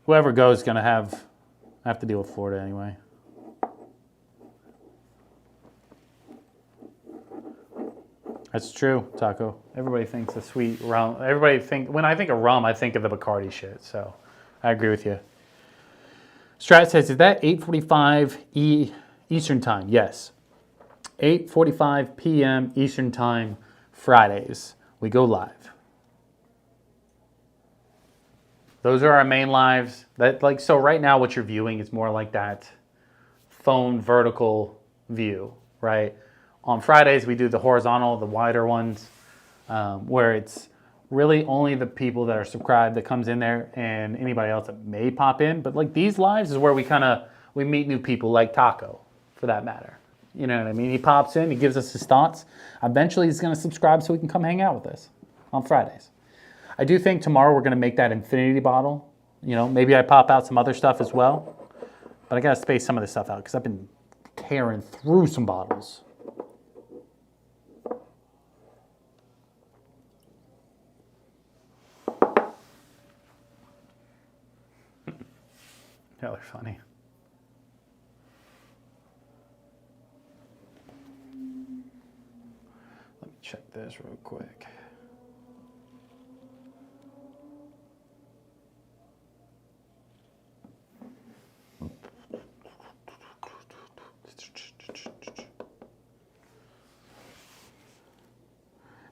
Whoever goes is going to have to deal with Florida anyway. That's true, Taco. Everybody thinks a sweet rum. When I think of rum, I think of the Bacardi shit. So, I agree with you. Strat says, is that 8:45 Eastern time? Yes. 8:45 p.m. Eastern time, Fridays. We go live. Those are our main lives. So right now, what you're viewing is more like that phone vertical view, right? On Fridays, we do the horizontal, the wider ones, where it's really only the people that are subscribed that comes in there and anybody else that may pop in. But like these lives is where we meet new people like Taco, for that matter. You know what I mean? He pops in, he gives us his thoughts. Eventually, he's going to subscribe so he can come hang out with us on Fridays. I do think tomorrow we're going to make that infinity bottle. You know, maybe I pop out some other stuff as well. But I got to space some of this stuff out because I've been tearing through some bottles. Y'all are funny. Let me check this real quick.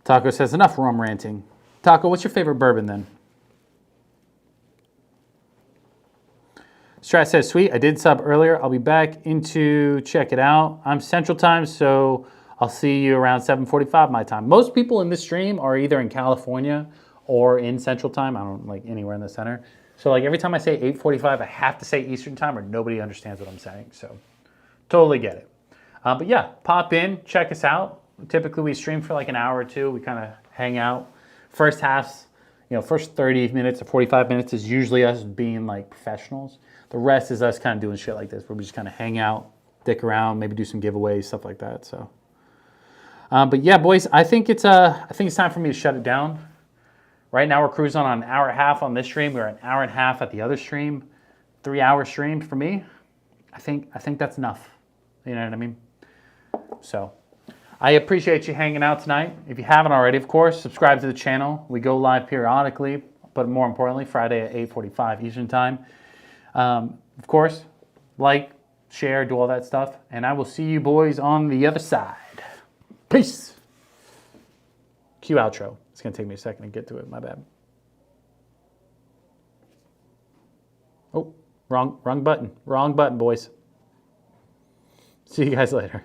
Taco says, enough rum ranting. Taco, what's your favorite bourbon then? Strat says, sweet, I did sub earlier. I'll be back into check it out. I'm Central Time, so I'll see you around 7:45 my time. Most people in this stream are either in California or in Central Time. I don't like anywhere in the center. So like every time I say 8:45, I have to say Eastern Time or nobody understands what I'm saying. So totally get it. But yeah, pop in, check us out. Typically we stream for like an hour or two. We kind of hang out. First 30 minutes or 45 minutes is usually us being like professionals. The rest is us kind of doing shit like this where we just kind of hang out, dick around, maybe do some giveaways, stuff like that. So, but yeah, boys, I think it's time for me to shut it down. Right now we're cruising on an hour and a half on this stream. We're an hour and a half at the other stream. 3-hour stream for me. I think that's enough. You know what I mean? So I appreciate you hanging out tonight. If you haven't already, of course, subscribe to the channel. We go live periodically, but more importantly, Friday at 8:45 Eastern Time. Of course, like, share, do all that stuff, and I will see you boys on the other side. Peace. Cue outro. It's going to take me a second to get to it. My bad. Oh, wrong button. Wrong button, boys. See you guys later.